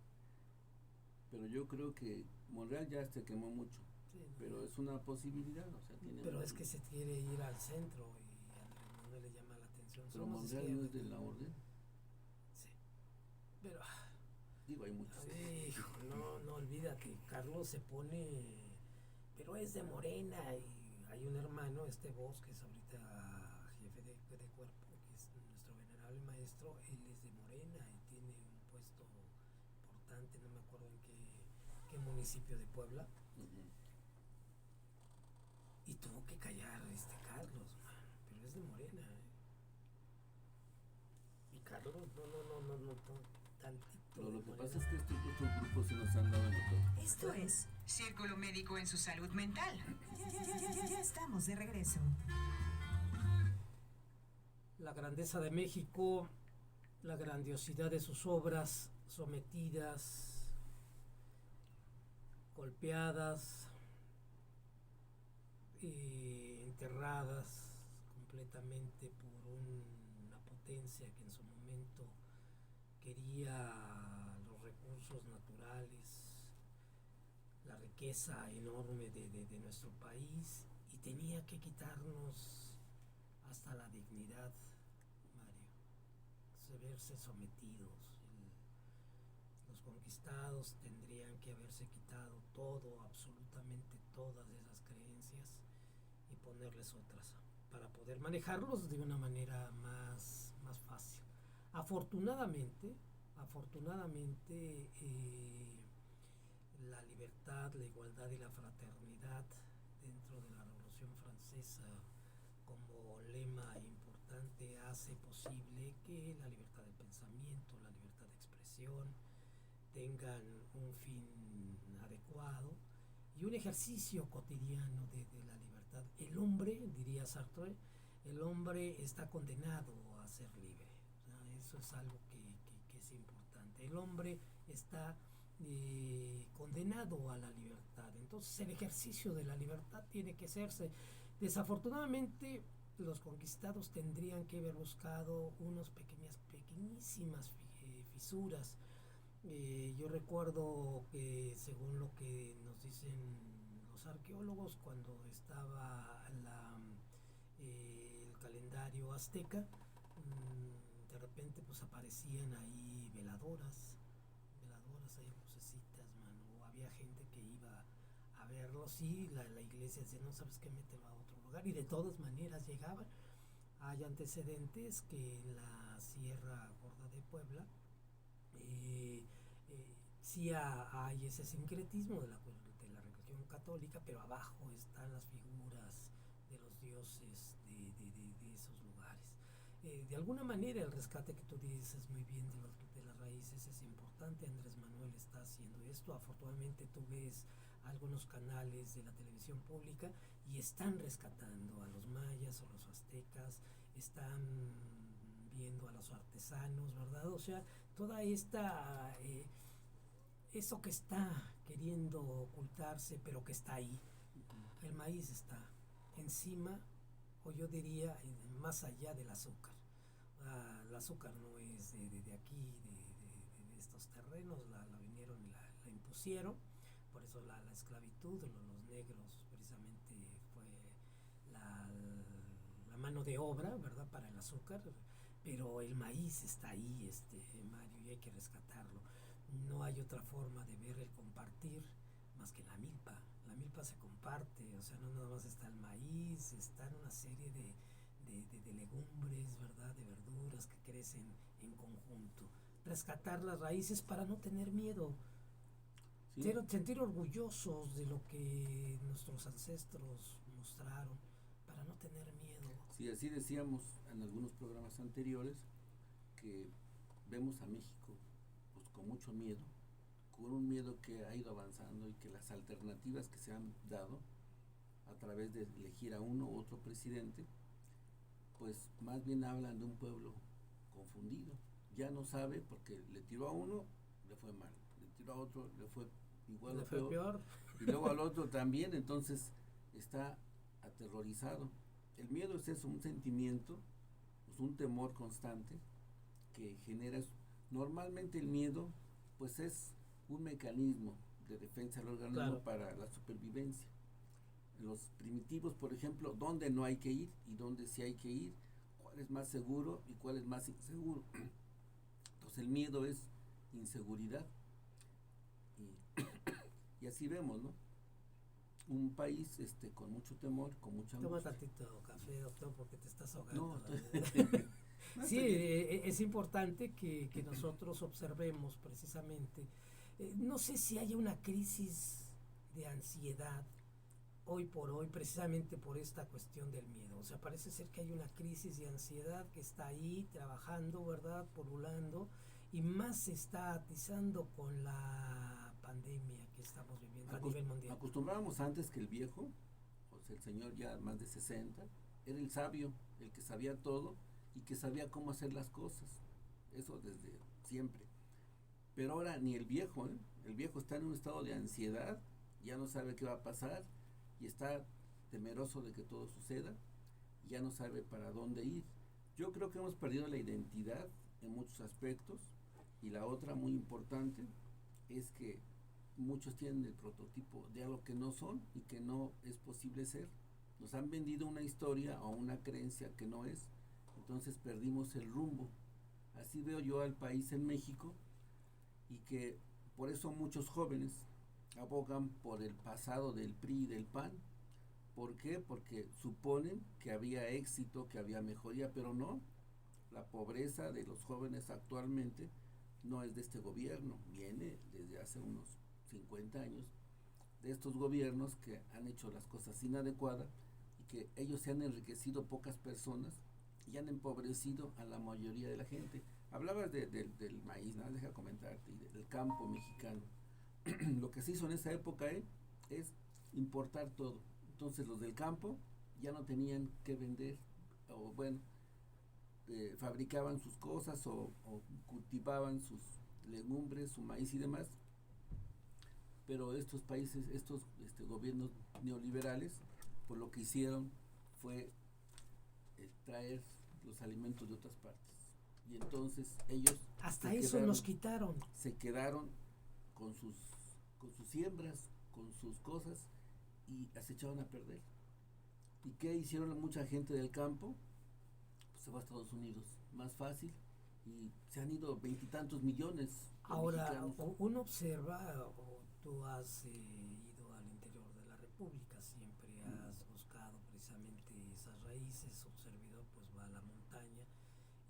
Pero yo creo que Monreal ya se quemó mucho. Sí, no, Pero es una posibilidad, o sea, tiene. Pero es que se quiere ir al centro y a Andrés Manuel le llama la atención. Pero Somos Monreal izquierda. no es de la orden. Sí. Pero Digo, hay muchos. hijo, no olvídate, Carlos se pone, pero es de Morena y hay un hermano, Bosch, que es ahorita jefe de cuerpo, que es nuestro venerable maestro, él es de Morena y tiene un puesto importante, no me acuerdo en qué municipio de Puebla. Y tuvo que callar Carlos, man, pero es de Morena, Y Carlos, no, tantito. Pero lo que pasa es que estos grupos se nos han dado en todo. Esto es Círculo Médico en su salud mental. Ya estamos de regreso. La grandeza de México, la grandiosidad de sus obras sometidas, golpeadas, enterradas completamente por una potencia que en su momento quería los recursos naturales, la riqueza enorme de nuestro país y tenía que quitarnos hasta la dignidad, Mario, verse sometidos. Los conquistados tendrían que haberse quitado todo, absolutamente todas esas creencias y ponerles otras para poder manejarlos de una manera más fácil. Afortunadamente, la libertad, la igualdad y la fraternidad dentro de la Revolución Francesa como lema importante hace posible que la libertad de pensamiento, la libertad de expresión tengan un fin adecuado y un ejercicio cotidiano de la libertad. El hombre, diría Sartre, el hombre está condenado a ser libre. O sea, eso es algo que es importante. El hombre está condenado a la libertad. Entonces el ejercicio de la libertad tiene que hacerse. Desafortunadamente los conquistados tendrían que haber buscado unas pequeñísimas fisuras. Yo recuerdo que según lo que nos dicen los arqueólogos, cuando estaba el calendario azteca, de repente pues aparecían ahí veladoras ahí, lucecitas, mano. Había gente que iba a verlos y la iglesia decía, no, sabes qué, mételo a otro lugar, y de todas maneras llegaban. Hay antecedentes que en la Sierra Gorda de Puebla sí hay ese sincretismo de la religión católica, pero abajo están las figuras de los dioses de esos lugares. De alguna manera el rescate que tú dices muy bien de las raíces es importante. Andrés Manuel está haciendo esto. Afortunadamente tú ves algunos canales de la televisión pública y están rescatando a los mayas o los aztecas, están viendo a los artesanos, ¿verdad? O sea, toda esta eso que está queriendo ocultarse, pero que está ahí. El maíz está encima, o yo diría más allá del azúcar. El azúcar no es de aquí, de estos terrenos, la vinieron y la impusieron. Por eso la esclavitud, los negros precisamente fue la mano de obra, ¿verdad?, para el azúcar. Pero el maíz está ahí, Mario, y hay que rescatarlo. No hay otra forma de ver el compartir más que la milpa. La milpa se comparte, o sea, no nada más está el maíz, están una serie de legumbres, ¿verdad?, de verduras que crecen en conjunto. Rescatar las raíces para no tener miedo. Sí. Sentir orgullosos de lo que nuestros ancestros mostraron, para no tener miedo. Sí, así decíamos en algunos programas anteriores que vemos a México pues con mucho miedo, con un miedo que ha ido avanzando, y que las alternativas que se han dado a través de elegir a uno u otro presidente, pues más bien hablan de un pueblo confundido. Ya no sabe, porque le tiró a uno, le fue mal, le tiró a otro, le fue igual o peor, y luego al otro también. Entonces está aterrorizado. El miedo es eso, un sentimiento, pues un temor constante que genera. Normalmente el miedo pues es un mecanismo de defensa del organismo, claro, para la supervivencia. En los primitivos, por ejemplo, dónde no hay que ir y dónde sí hay que ir, cuál es más seguro y cuál es más inseguro. Entonces el miedo es inseguridad, y así vemos, ¿no? Un país con mucho temor, con mucha angustia. Toma tantito café, doctor, porque te estás ahogando. No, sí, es importante que nosotros observemos precisamente. No sé si haya una crisis de ansiedad hoy por hoy, precisamente por esta cuestión del miedo. O sea, parece ser que hay una crisis de ansiedad que está ahí trabajando, ¿verdad?, polulando, y más se está atizando con la pandemia que estamos viviendo a nivel mundial. Acostumbrábamos antes que el viejo, o sea, el señor ya más de 60, era el sabio, el que sabía todo y que sabía cómo hacer las cosas. Eso desde siempre. Pero ahora ni el viejo, el viejo está en un estado de ansiedad, ya no sabe qué va a pasar y está temeroso de que todo suceda, y ya no sabe para dónde ir. Yo creo que hemos perdido la identidad en muchos aspectos, y la otra muy importante es que muchos tienen el prototipo de algo que no son y que no es posible ser. Nos han vendido una historia o una creencia que no es, entonces perdimos el rumbo. Así veo yo al país en México, y que por eso muchos jóvenes abogan por el pasado del PRI y del PAN. ¿Por qué? Porque suponen que había éxito, que había mejoría, pero no. La pobreza de los jóvenes actualmente no es de este gobierno, viene desde hace unos 50 años de estos gobiernos que han hecho las cosas inadecuadas y que ellos se han enriquecido pocas personas y han empobrecido a la mayoría de la gente. Hablabas del maíz, nada, deja comentarte, y del campo mexicano. Lo que se hizo en esa época es importar todo. Entonces los del campo ya no tenían que vender, o bueno, fabricaban sus cosas o cultivaban sus legumbres, su maíz y demás, pero estos países, estos gobiernos neoliberales, pues lo que hicieron fue traer los alimentos de otras partes, y entonces ellos hasta eso nos quitaron, se quedaron con sus siembras, con sus cosas, y las echaron a perder. ¿Y qué hicieron mucha gente del campo? Pues se va a Estados Unidos, más fácil, y se han ido 20 y tantos millones. Ahora, uno observa, o tú has ido al interior de la República, siempre has buscado precisamente esas raíces, un servidor pues va a la montaña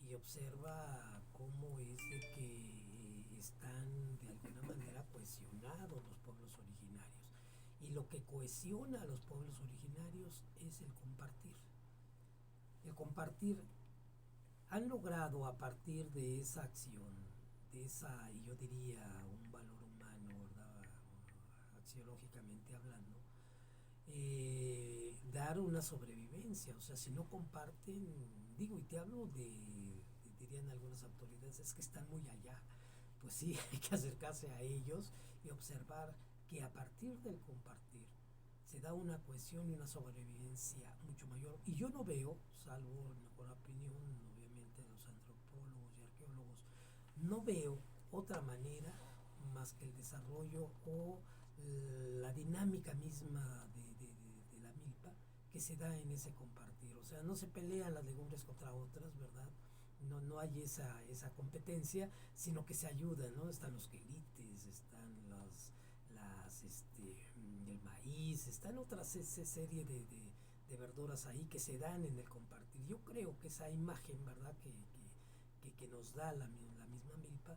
y observa cómo es de que están de alguna manera cohesionados los pueblos originarios. Y lo que cohesiona a los pueblos originarios es el compartir. El compartir, han logrado a partir de esa acción, de esa, y yo diría, un valor humano, ¿verdad? Axiológicamente hablando, dar una sobrevivencia. O sea, si no comparten, digo, y te hablo dirían algunas autoridades, es que están muy allá. Pues sí, hay que acercarse a ellos y observar que a partir del compartir se da una cohesión y una sobrevivencia mucho mayor. Y yo no veo, salvo en mejor opinión, obviamente, de los antropólogos y arqueólogos, no veo otra manera más que el desarrollo o la dinámica misma de la milpa que se da en ese compartir. O sea, no se pelean las legumbres contra otras, ¿verdad? No hay esa competencia, sino que se ayudan, ¿no? Están los quelites, están el maíz, están otras serie de verduras ahí que se dan en el compartir. Yo creo que esa imagen, ¿verdad?, que nos da la misma milpa,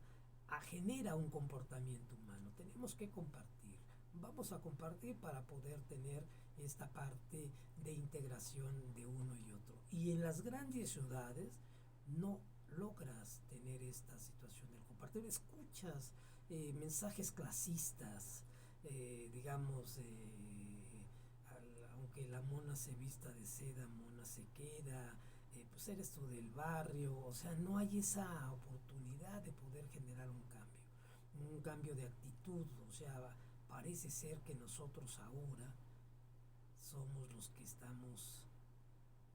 genera un comportamiento humano. Tenemos que compartir. Vamos a compartir para poder tener esta parte de integración de uno y otro. Y en las grandes ciudades no logras tener esta situación del compartir. Escuchas mensajes clasistas, digamos, aunque la mona se vista de seda, mona se queda, pues eres tú del barrio. O sea, no hay esa oportunidad de poder generar un cambio de actitud. O sea, parece ser que nosotros ahora somos los que estamos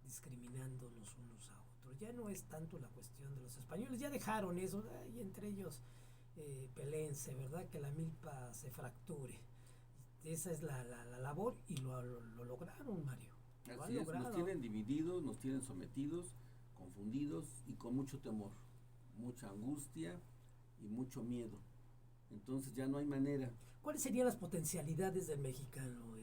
discriminándonos unos a otros. Ya no es tanto la cuestión de los españoles, ya dejaron eso, y entre ellos peleense, ¿verdad?, que la milpa se fracture. Esa es la labor, y lo lograron, Mario. Así es, nos tienen divididos, nos tienen sometidos, confundidos y con mucho temor, mucha angustia y mucho miedo. Entonces ya no hay manera. ¿Cuáles serían las potencialidades del mexicano,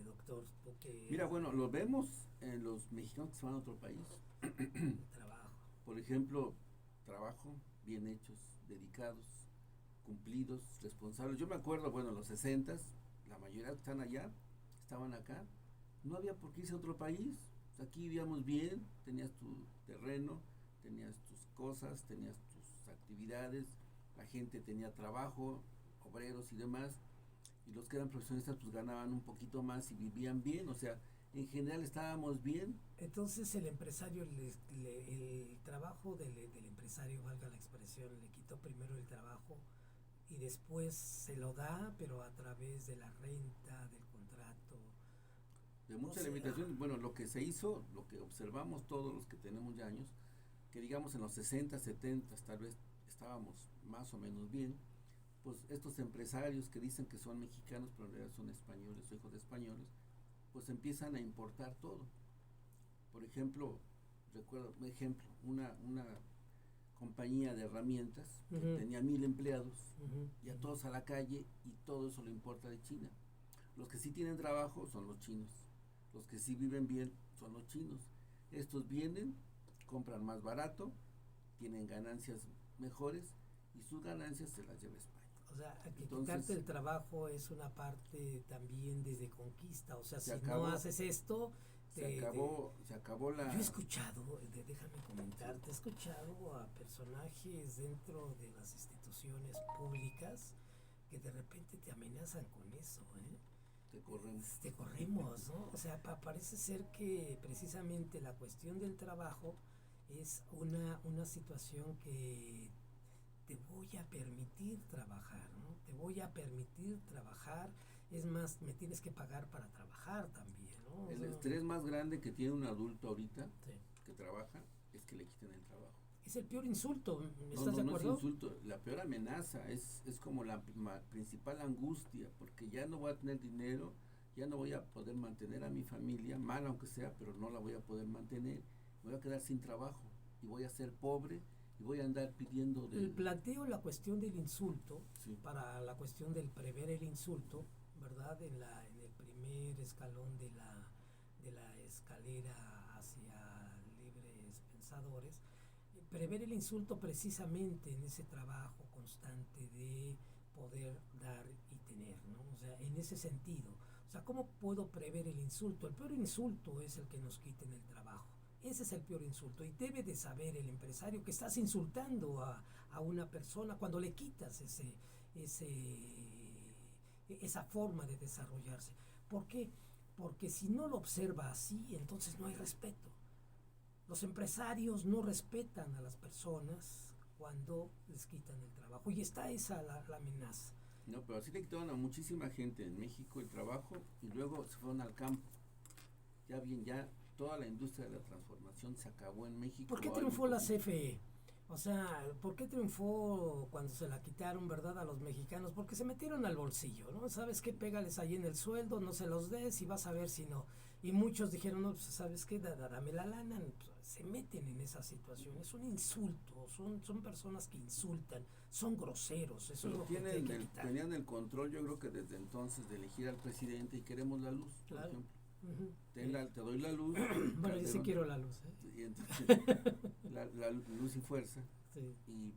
doctor? Porque mira, bueno, lo vemos en los mexicanos que se van a otro país. Trabajo. Por ejemplo, trabajo, bien hechos, dedicados, cumplidos, responsables. Yo me acuerdo, bueno, en los 60s, la mayoría que están allá, estaban acá, no había por qué irse a otro país. O sea, aquí vivíamos bien, tenías tu terreno, tenías tus cosas, tenías tus actividades, la gente tenía trabajo, obreros y demás, y los que eran profesionistas pues ganaban un poquito más y vivían bien. O sea, en general estábamos bien. Entonces el empresario, el trabajo del empresario, valga la expresión, le quitó primero el trabajo y después se lo da, pero a través de la renta, del contrato. De mucha limitación. Bueno, lo que se hizo, lo que observamos todos los que tenemos ya años, que digamos en los 60, 70 tal vez estábamos más o menos bien, pues estos empresarios que dicen que son mexicanos pero en realidad son españoles o hijos de españoles, pues empiezan a importar todo. Por ejemplo, recuerdo un ejemplo, una compañía de herramientas que tenía 1000 empleados, y a todos a la calle, y todo eso lo importa de China. Los que sí tienen trabajo son los chinos, los que sí viven bien son los chinos. Estos vienen, compran más barato, tienen ganancias mejores, y sus ganancias se las lleva España. O sea, que quitarte el trabajo es una parte también de conquista. O sea, si no haces esto... Se acabó la... Yo he escuchado, déjame comentarte, he escuchado a personajes dentro de las instituciones públicas que de repente te amenazan con eso, ¿eh? Te corremos, ¿no? O sea, parece ser que precisamente la cuestión del trabajo es una situación que te voy a permitir trabajar, ¿no? Te voy a permitir trabajar, es más, me tienes que pagar para trabajar también, ¿no? El estrés más grande que tiene un adulto ahorita, que trabaja, es que le quiten el trabajo. Es el peor insulto, ¿estás de acuerdo? No es insulto, la peor amenaza, es como la principal angustia, porque ya no voy a tener dinero, ya no voy a poder mantener a mi familia, mal aunque sea, pero no la voy a poder mantener, me voy a quedar sin trabajo, y voy a ser pobre, y voy a andar pidiendo... Planteo la cuestión del insulto, para la cuestión del prever el insulto, ¿verdad? En el primer escalón de la escalera hacia libres pensadores, prever el insulto precisamente en ese trabajo constante de poder dar y tener, ¿no? O sea, en ese sentido. O sea, ¿cómo puedo prever el insulto? El peor insulto es el que nos quiten el trabajo. Ese es el peor insulto, y debe de saber el empresario que estás insultando a una persona cuando le quitas esa forma de desarrollarse. ¿Por qué? Porque si no lo observa así, entonces no hay respeto. Los empresarios no respetan a las personas cuando les quitan el trabajo, y está esa la amenaza. No, pero así le quitaron a muchísima gente en México el trabajo, y luego se fueron al campo. Ya toda la industria de la transformación se acabó en México. ¿Por qué triunfó la CFE? O sea, ¿por qué triunfó cuando se la quitaron, verdad, a los mexicanos? Porque se metieron al bolsillo, ¿no? ¿Sabes qué? Pégales ahí en el sueldo, no se los des y vas a ver si no. Y muchos dijeron, no, pues, ¿sabes qué? Dame la lana. Se meten en esa situación. Es un insulto. Son personas que insultan. Son groseros. Eso es lo que hay que quitar. Tenían el control, yo creo que desde entonces, de elegir al presidente, y queremos la luz, claro. por ejemplo. Te doy la luz. Bueno, yo sí quiero la luz, ¿eh? Y entonces, la luz y fuerza, sí. Y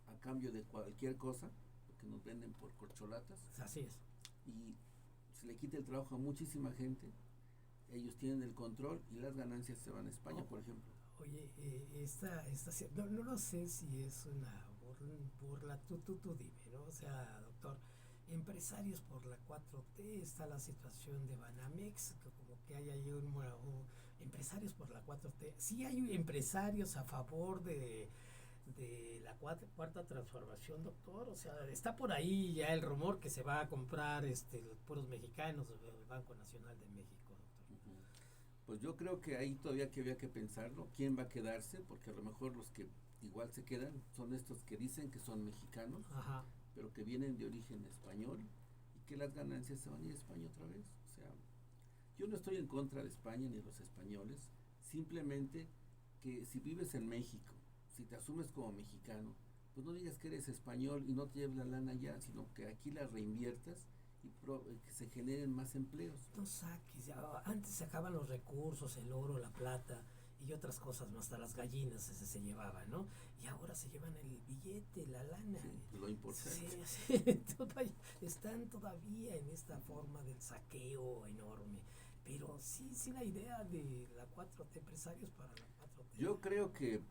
a cambio de cualquier cosa, porque nos venden por corcholatas. Así es. Y se le quita el trabajo a muchísima gente, ellos tienen el control, y las ganancias se van a España, por ejemplo. Oye, no lo sé si es una burla, tú dime, ¿no? O sea, doctor, empresarios por la 4T, está la situación de Banamex, que como que hay ahí empresarios por la 4T. Sí hay empresarios a favor de la cuarta transformación, doctor. O sea, está por ahí ya el rumor que se va a comprar los puros mexicanos, el Banco Nacional de México, doctor. Pues yo creo que ahí todavía que había que pensarlo, quién va a quedarse, porque a lo mejor los que igual se quedan son estos que dicen que son mexicanos, ajá, pero que vienen de origen español, y que las ganancias se van a ir a España otra vez. O sea, yo no estoy en contra de España ni de los españoles, simplemente que si vives en México, si te asumes como mexicano, pues no digas que eres español y no te lleves la lana allá, sino que aquí la reinviertas y que se generen más empleos. No saques, antes se acaban los recursos, el oro, la plata y otras cosas más, hasta las gallinas se llevaban, ¿no? Y ahora se llevan el billete, la lana. Sí, lo importante. Sí, están todavía en esta forma del saqueo enorme. Pero sí la idea de la 4T, empresarios para la 4T. Yo creo que,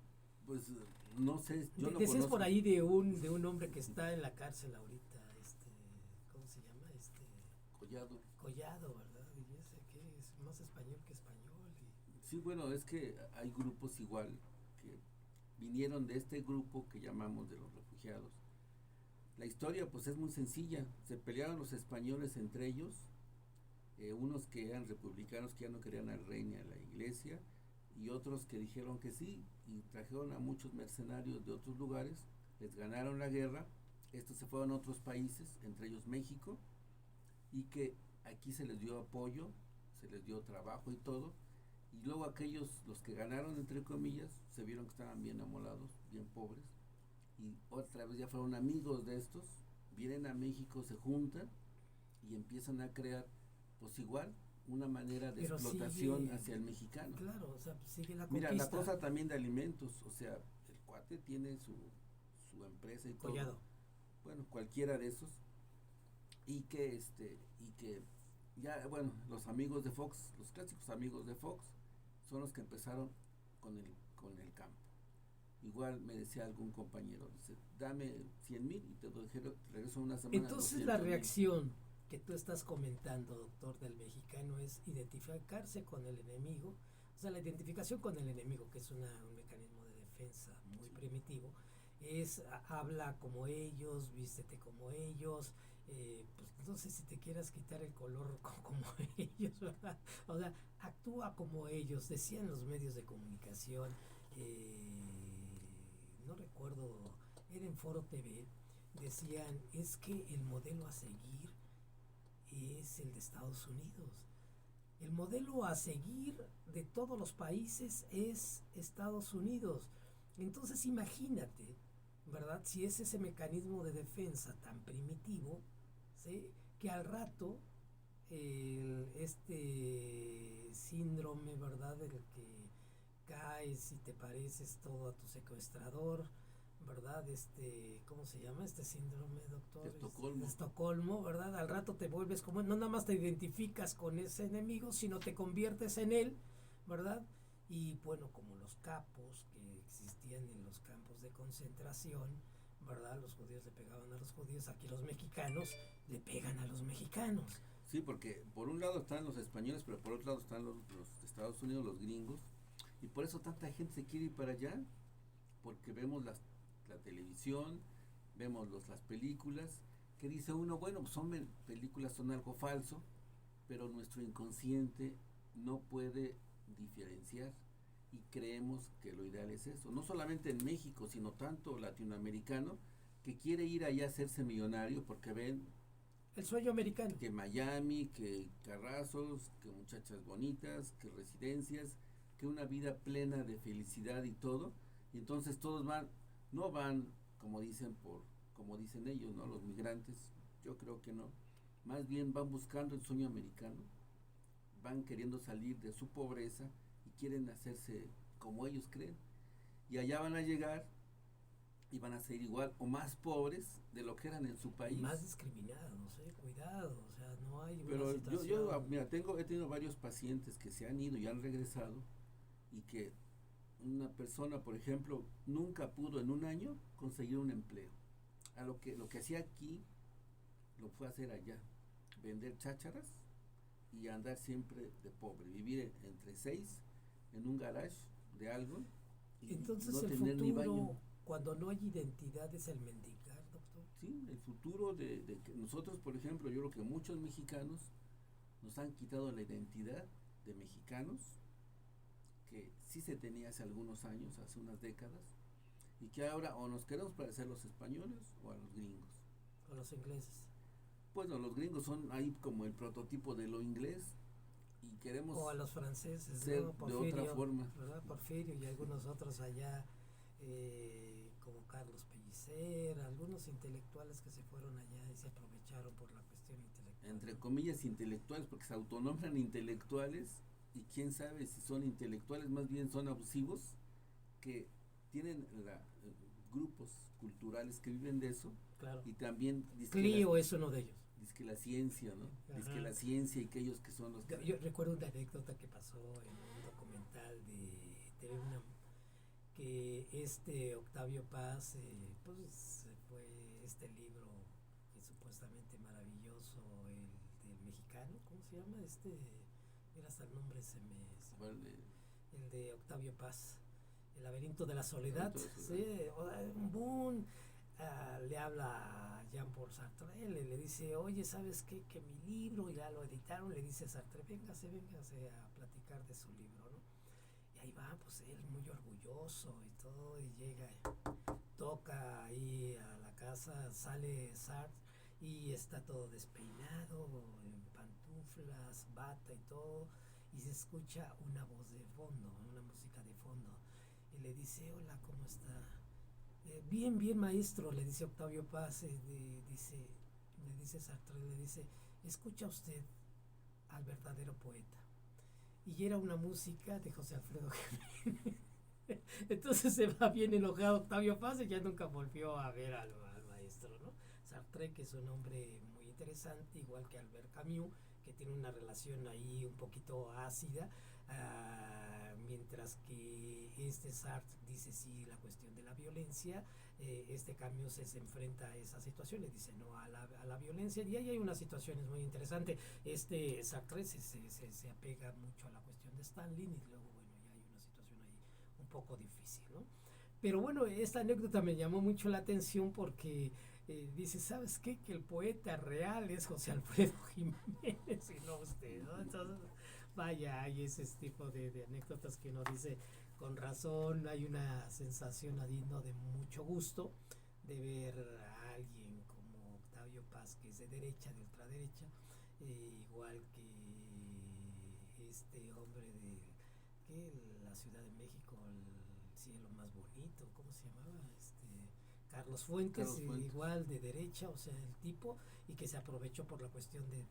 pues, no sé, yo no conozco. Por ahí de un hombre que está en la cárcel ahorita, ¿cómo se llama? Collado, ¿verdad? Y ese que es más español que español. Sí, bueno, es que hay grupos igual que vinieron de este grupo que llamamos de los refugiados. La historia pues es muy sencilla, se pelearon los españoles entre ellos, unos que eran republicanos que ya no querían al rey ni a la iglesia, y otros que dijeron que sí, y trajeron a muchos mercenarios de otros lugares, les ganaron la guerra, estos se fueron a otros países, entre ellos México, y que aquí se les dio apoyo, se les dio trabajo y todo, y luego aquellos, los que ganaron entre comillas, se vieron que estaban bien amolados, bien pobres, y otra vez ya fueron amigos de estos, vienen a México, se juntan y empiezan a crear, pues igual, una manera de explotación hacia el mexicano. Claro, o sea, sigue la conquista. Mira, la cosa también de alimentos, o sea, el cuate tiene su empresa y todo. Collado. Bueno, cualquiera de esos, y que ya, bueno, los amigos de Fox, los clásicos amigos de Fox, son los que empezaron con el campo. Igual me decía algún compañero, dice, dame 100,000 y te regreso una semana. Entonces la reacción que tú estás comentando, doctor, del mexicano es identificarse con el enemigo, o sea, la identificación con el enemigo, que es un mecanismo de defensa muy primitivo, es habla como ellos, vístete como ellos, pues no sé si te quieras quitar el color como ellos, ¿verdad? O sea, actúa como ellos, decían los medios de comunicación, no recuerdo, era en Foro TV, decían, es que el modelo a seguir es el de Estados Unidos. El modelo a seguir de todos los países es Estados Unidos. Entonces imagínate, ¿verdad? Si es ese mecanismo de defensa tan primitivo, ¿sí? Que al rato este síndrome, ¿verdad? Del que caes y te pareces todo a tu secuestrador, ¿verdad? ¿Cómo se llama este síndrome, doctor? Estocolmo, ¿verdad? Al rato te vuelves como, no nada más te identificas con ese enemigo, sino te conviertes en él, ¿verdad? Y bueno, como los capos que existían en los campos de concentración, ¿verdad? Los judíos le pegaban a los judíos, aquí los mexicanos le pegan a los mexicanos. Sí, porque por un lado están los españoles, pero por otro lado están los Estados Unidos, los gringos, y por eso tanta gente se quiere ir para allá, porque vemos la televisión, vemos las películas, que dice uno, bueno, pues son películas, son algo falso, pero nuestro inconsciente no puede diferenciar y creemos que lo ideal es eso, no solamente en México, sino tanto latinoamericano, que quiere ir allá a hacerse millonario porque ven el sueño americano, que Miami, que carrazos, que muchachas bonitas, que residencias, que una vida plena de felicidad y todo, y entonces todos no van como dicen ellos, ¿no? Los migrantes, yo creo que no, más bien van buscando el sueño americano, van queriendo salir de su pobreza y quieren hacerse como ellos creen, y allá van a llegar y van a ser igual o más pobres de lo que eran en su país. Más discriminados, cuidado, o sea, no hay pero una situación. yo mira, he tenido varios pacientes que se han ido y han regresado, y que una persona, por ejemplo, nunca pudo en un año conseguir un empleo. A lo que hacía aquí, lo fue a hacer allá, vender chácharas y andar siempre de pobre, vivir entre 6 en un garage de algo y entonces no el tener futuro, ni baño. Cuando no hay identidad, es el mendigar, doctor. Sí, el futuro de que nosotros, por ejemplo, yo creo que muchos mexicanos nos han quitado la identidad de mexicanos, que sí se tenía hace algunos años, hace unas décadas, y que ahora o nos queremos parecer a los españoles o a los gringos. O los ingleses. Pues no, los gringos son ahí como el prototipo de lo inglés, y queremos o a los franceses, ser ¿no? Porfirio, de otra forma, ¿verdad? Porfirio y algunos otros allá, como Carlos Pellicer, algunos intelectuales que se fueron allá y se aprovecharon por la cuestión intelectual. entre comillas intelectuales, porque se autonombran intelectuales, y quién sabe si son intelectuales, más bien son abusivos, que tienen grupos culturales que viven de eso. Claro. Y también Clio es uno de ellos. Dice que la ciencia, ¿no? Dice que la ciencia, y que ellos que son los que... Yo recuerdo una anécdota que pasó en un documental de TV UNAM, que Octavio Paz, pues fue este libro que supuestamente maravilloso, el del mexicano, ¿cómo se llama? Mira, hasta el nombre el de Octavio Paz, El laberinto de la soledad, sí, un boom. Le habla a Jean-Paul Sartre, le dice, oye, ¿sabes qué? Que mi libro, ya lo editaron, le dice a Sartre, véngase a platicar de su libro, ¿no? Y ahí va, pues él muy orgulloso y todo, y llega, toca ahí a la casa, sale Sartre y está todo despeinado, en pantuflas, bata y todo, y se escucha una voz de fondo, una música de fondo, y le dice, hola, ¿cómo está? Bien, bien, maestro, le dice Octavio Paz, le dice Sartre, le dice, escucha usted al verdadero poeta. Y era una música de José Alfredo Jiménez. Entonces se va bien enojado Octavio Paz y ya nunca volvió a ver al maestro, ¿no? Sartre, que es un hombre muy interesante, igual que Albert Camus, que tiene una relación ahí un poquito ácida, mientras que Sartre dice sí la cuestión de la violencia, Camus se enfrenta a esa situación, le dice no a la violencia, y ahí hay unas situaciones muy interesantes. Sartre se apega mucho a la cuestión de Stalin, y luego bueno, ya hay una situación ahí un poco difícil, ¿no? Pero bueno, esta anécdota me llamó mucho la atención porque dice, ¿sabes qué? Que el poeta real es José Alfredo Jiménez y no usted, ¿no? Entonces, vaya, hay ese tipo de anécdotas que uno dice, con razón, hay una sensación ahí, ¿no? De mucho gusto de ver a alguien como Octavio Paz, que es de derecha, de ultraderecha, igual que este hombre de la Ciudad de México, el cielo más bonito, ¿cómo se llamaba? Carlos Fuentes, igual de derecha, o sea, el tipo, y que se aprovechó por la cuestión de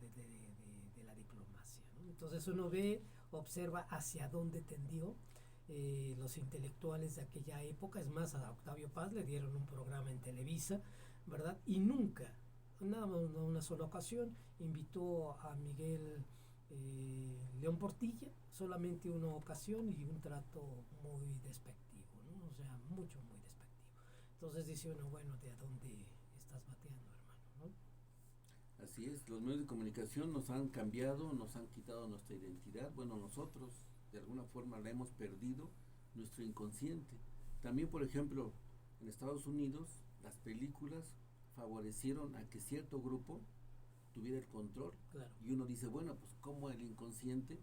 la diplomacia, ¿no? Entonces uno ve, observa hacia dónde tendió los intelectuales de aquella época. Es más, a Octavio Paz le dieron un programa en Televisa, ¿verdad? Y nunca, nada más una sola ocasión, invitó a Miguel León Portilla, solamente una ocasión y un trato muy despectivo, ¿no? O sea, muy despectivo. Entonces dice uno, bueno, ¿de a dónde estás bateando, hermano? ¿No? Así es, los medios de comunicación nos han cambiado, nos han quitado nuestra identidad. Bueno, nosotros de alguna forma la hemos perdido, nuestro inconsciente. También, por ejemplo, en Estados Unidos, las películas favorecieron a que cierto grupo tuviera el control. Claro. Y uno dice, bueno, pues ¿cómo el inconsciente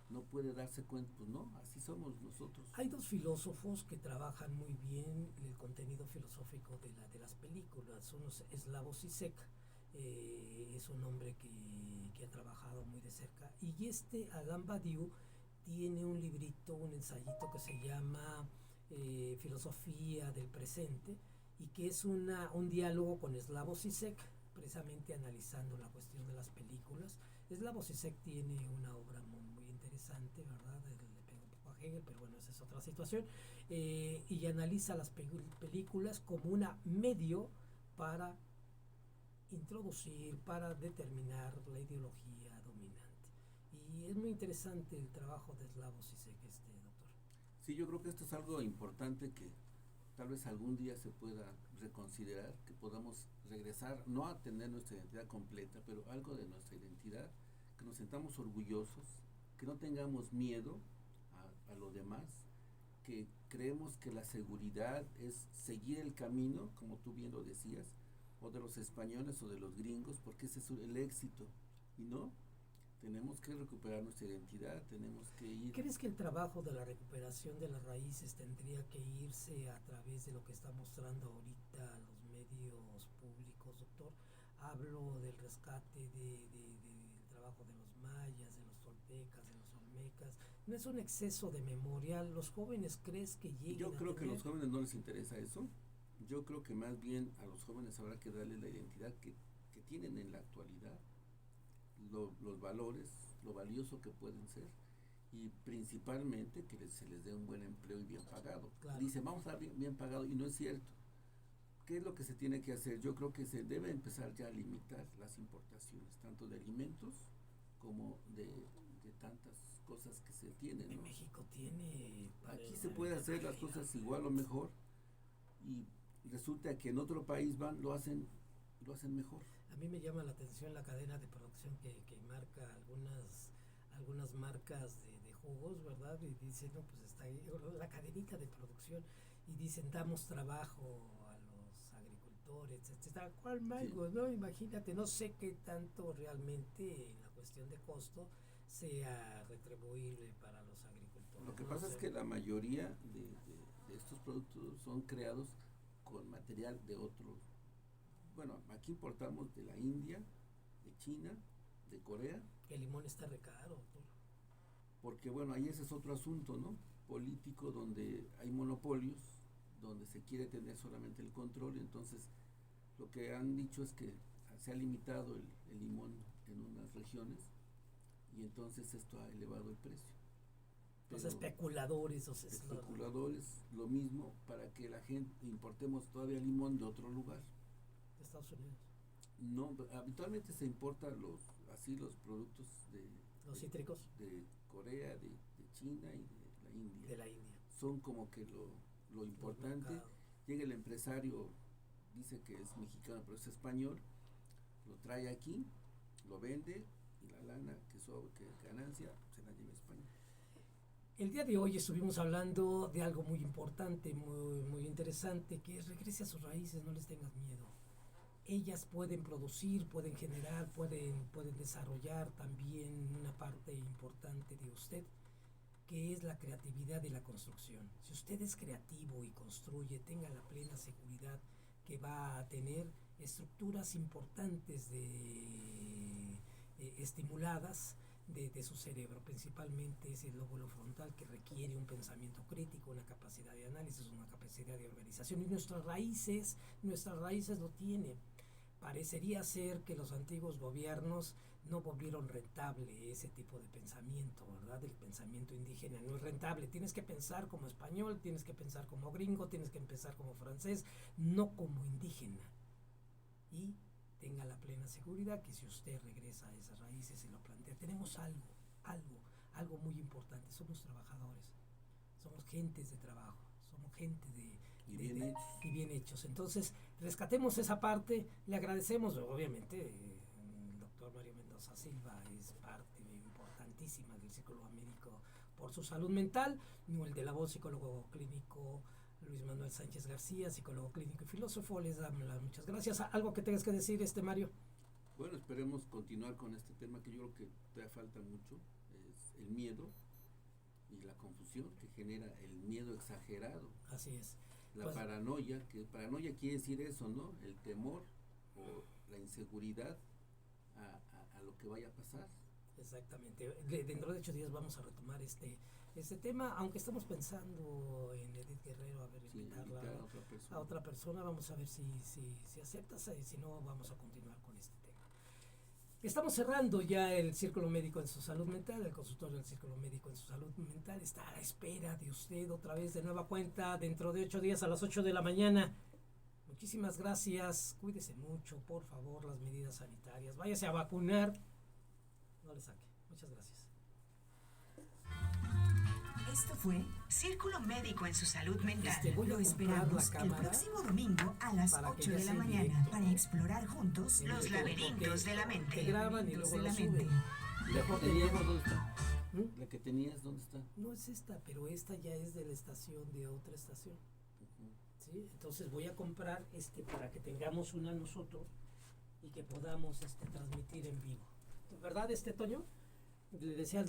no puede darse cuenta? Pues no, así somos nosotros. Hay dos filósofos que trabajan muy bien el contenido filosófico de las películas. Uno es Slavoj Žižek, es un hombre que ha trabajado muy de cerca, y Alain Badiou tiene un librito, un ensayito que se llama Filosofía del Presente, y que es un diálogo con Slavoj Žižek, precisamente analizando la cuestión de las películas. Slavoj Žižek tiene una obra muy interesante, ¿verdad? Le pega un poco a Hegel, pero bueno, esa es otra situación, y analiza las películas como un medio para introducir, para determinar la ideología dominante. Y es muy interesante el trabajo de Slavoj Žižek, doctor. Sí, yo creo que esto es algo importante que tal vez algún día se pueda reconsiderar, que podamos regresar, no a tener nuestra identidad completa, pero algo de nuestra identidad, que nos sintamos orgullosos, que no tengamos miedo a lo demás, que creemos que la seguridad es seguir el camino, como tú bien lo decías, o de los españoles o de los gringos, porque ese es el éxito, y no, tenemos que recuperar nuestra identidad, tenemos que ir. ¿Crees que el trabajo de la recuperación de las raíces tendría que irse a través de lo que está mostrando ahorita los medios públicos, doctor? Hablo del rescate del trabajo de los mayas, de los toltecas, de los olmecas. ¿No es un exceso de memoria? ¿Los jóvenes crees que lleguen Yo creo que a los jóvenes no les interesa eso. Yo creo que más bien a los jóvenes habrá que darles la identidad que tienen en la actualidad, los valores, lo valioso que pueden ser, y principalmente que se les dé un buen empleo y bien pagado. Claro. Dicen, vamos a dar bien pagado, y no es cierto. ¿Qué es lo que se tiene que hacer? Yo creo que se debe empezar ya a limitar las importaciones, tanto de alimentos como de tantas cosas que se tienen, ¿no? México tiene... Aquí se puede hacer las cosas igual o mejor, y resulta que en otro país lo hacen mejor. A mí me llama la atención la cadena de producción que marca algunas marcas de jugos, ¿verdad? Y dicen, no, pues está ahí la cadenita de producción, y dicen, damos trabajo a los agricultores, etcétera. ¿Cuál mango, sí? ¿No? Imagínate, no sé qué tanto realmente en la cuestión de costo sea retribuible para los agricultores. Lo que pasa es que la mayoría de estos productos son creados con material de otros. Bueno, aquí importamos de la India, de China, de Corea. El limón está re caro. porque bueno, ahí ese es otro asunto, ¿no? Político, donde hay monopolios, donde se quiere tener solamente el control, y entonces lo que han dicho es que se ha limitado el limón en unas regiones, y entonces esto ha elevado el precio. Los especuladores, lo mismo, para que la gente importemos todavía limón de otro lugar. De Estados Unidos. No, habitualmente se importa los productos los cítricos de Corea, de China y de la India. De la India. Son como que lo importante. Llega el empresario, dice que es mexicano, pero es español, lo trae aquí, lo vende, y la lana que ganancia se la lleva a España. El día de hoy estuvimos hablando de algo muy importante, muy, muy interesante, que es regrese a sus raíces, no les tengas miedo. Ellas pueden producir, pueden generar, pueden desarrollar también una parte importante de usted, que es la creatividad y la construcción. Si usted es creativo y construye, tenga la plena seguridad que va a tener estructuras importantes estimuladas de su cerebro, principalmente es el lóbulo frontal, que requiere un pensamiento crítico, una capacidad de análisis, una capacidad de organización, y nuestras raíces lo tienen. Parecería ser que los antiguos gobiernos no volvieron rentable ese tipo de pensamiento, ¿verdad? El pensamiento indígena no es rentable. Tienes que pensar como español, tienes que pensar como gringo, tienes que pensar como francés, no como indígena. Y tenga la plena seguridad que si usted regresa a esas raíces y lo plantea, tenemos algo muy importante. Somos trabajadores, somos gentes de trabajo, somos gente y bien hechos. Entonces, rescatemos esa parte. Le agradecemos, obviamente, el doctor Mario Mendoza Silva es parte importantísima del Círculo Médico por su salud mental, o el de la voz, psicólogo clínico Luis Manuel Sánchez García, psicólogo clínico y filósofo. Les damos las muchas gracias. ¿Algo que tengas que decir, Mario? Bueno, esperemos continuar con este tema, que yo creo que todavía falta mucho, es el miedo y la confusión que genera el miedo exagerado. Así es. La paranoia, que paranoia quiere decir eso, ¿no? El temor o la inseguridad a lo que vaya a pasar. Exactamente. Dentro de 8 días vamos a retomar este tema, aunque estamos pensando en Edith Guerrero, invitarla a otra persona. Vamos a ver si aceptas, y si no, vamos a continuar con este tema. Estamos cerrando ya el Círculo Médico en su Salud Mental. El consultorio del Círculo Médico en su Salud Mental está a la espera de usted otra vez de nueva cuenta dentro de 8 días a las 8 de la mañana. Muchísimas gracias. Cuídese mucho, por favor, las medidas sanitarias. Váyase a vacunar. No le saque. Muchas gracias. Esto fue Círculo Médico en su Salud Mental. Lo esperamos el próximo domingo a las 8 de la mañana para explorar juntos los laberintos de la mente. Que graban y luego lo suben. ¿La que tenías dónde está? No es esta, pero esta ya es de la estación, de otra estación. ¿Sí? Entonces voy a comprar para que tengamos una nosotros y que podamos transmitir en vivo. ¿Verdad, Toño? Le decía al doctor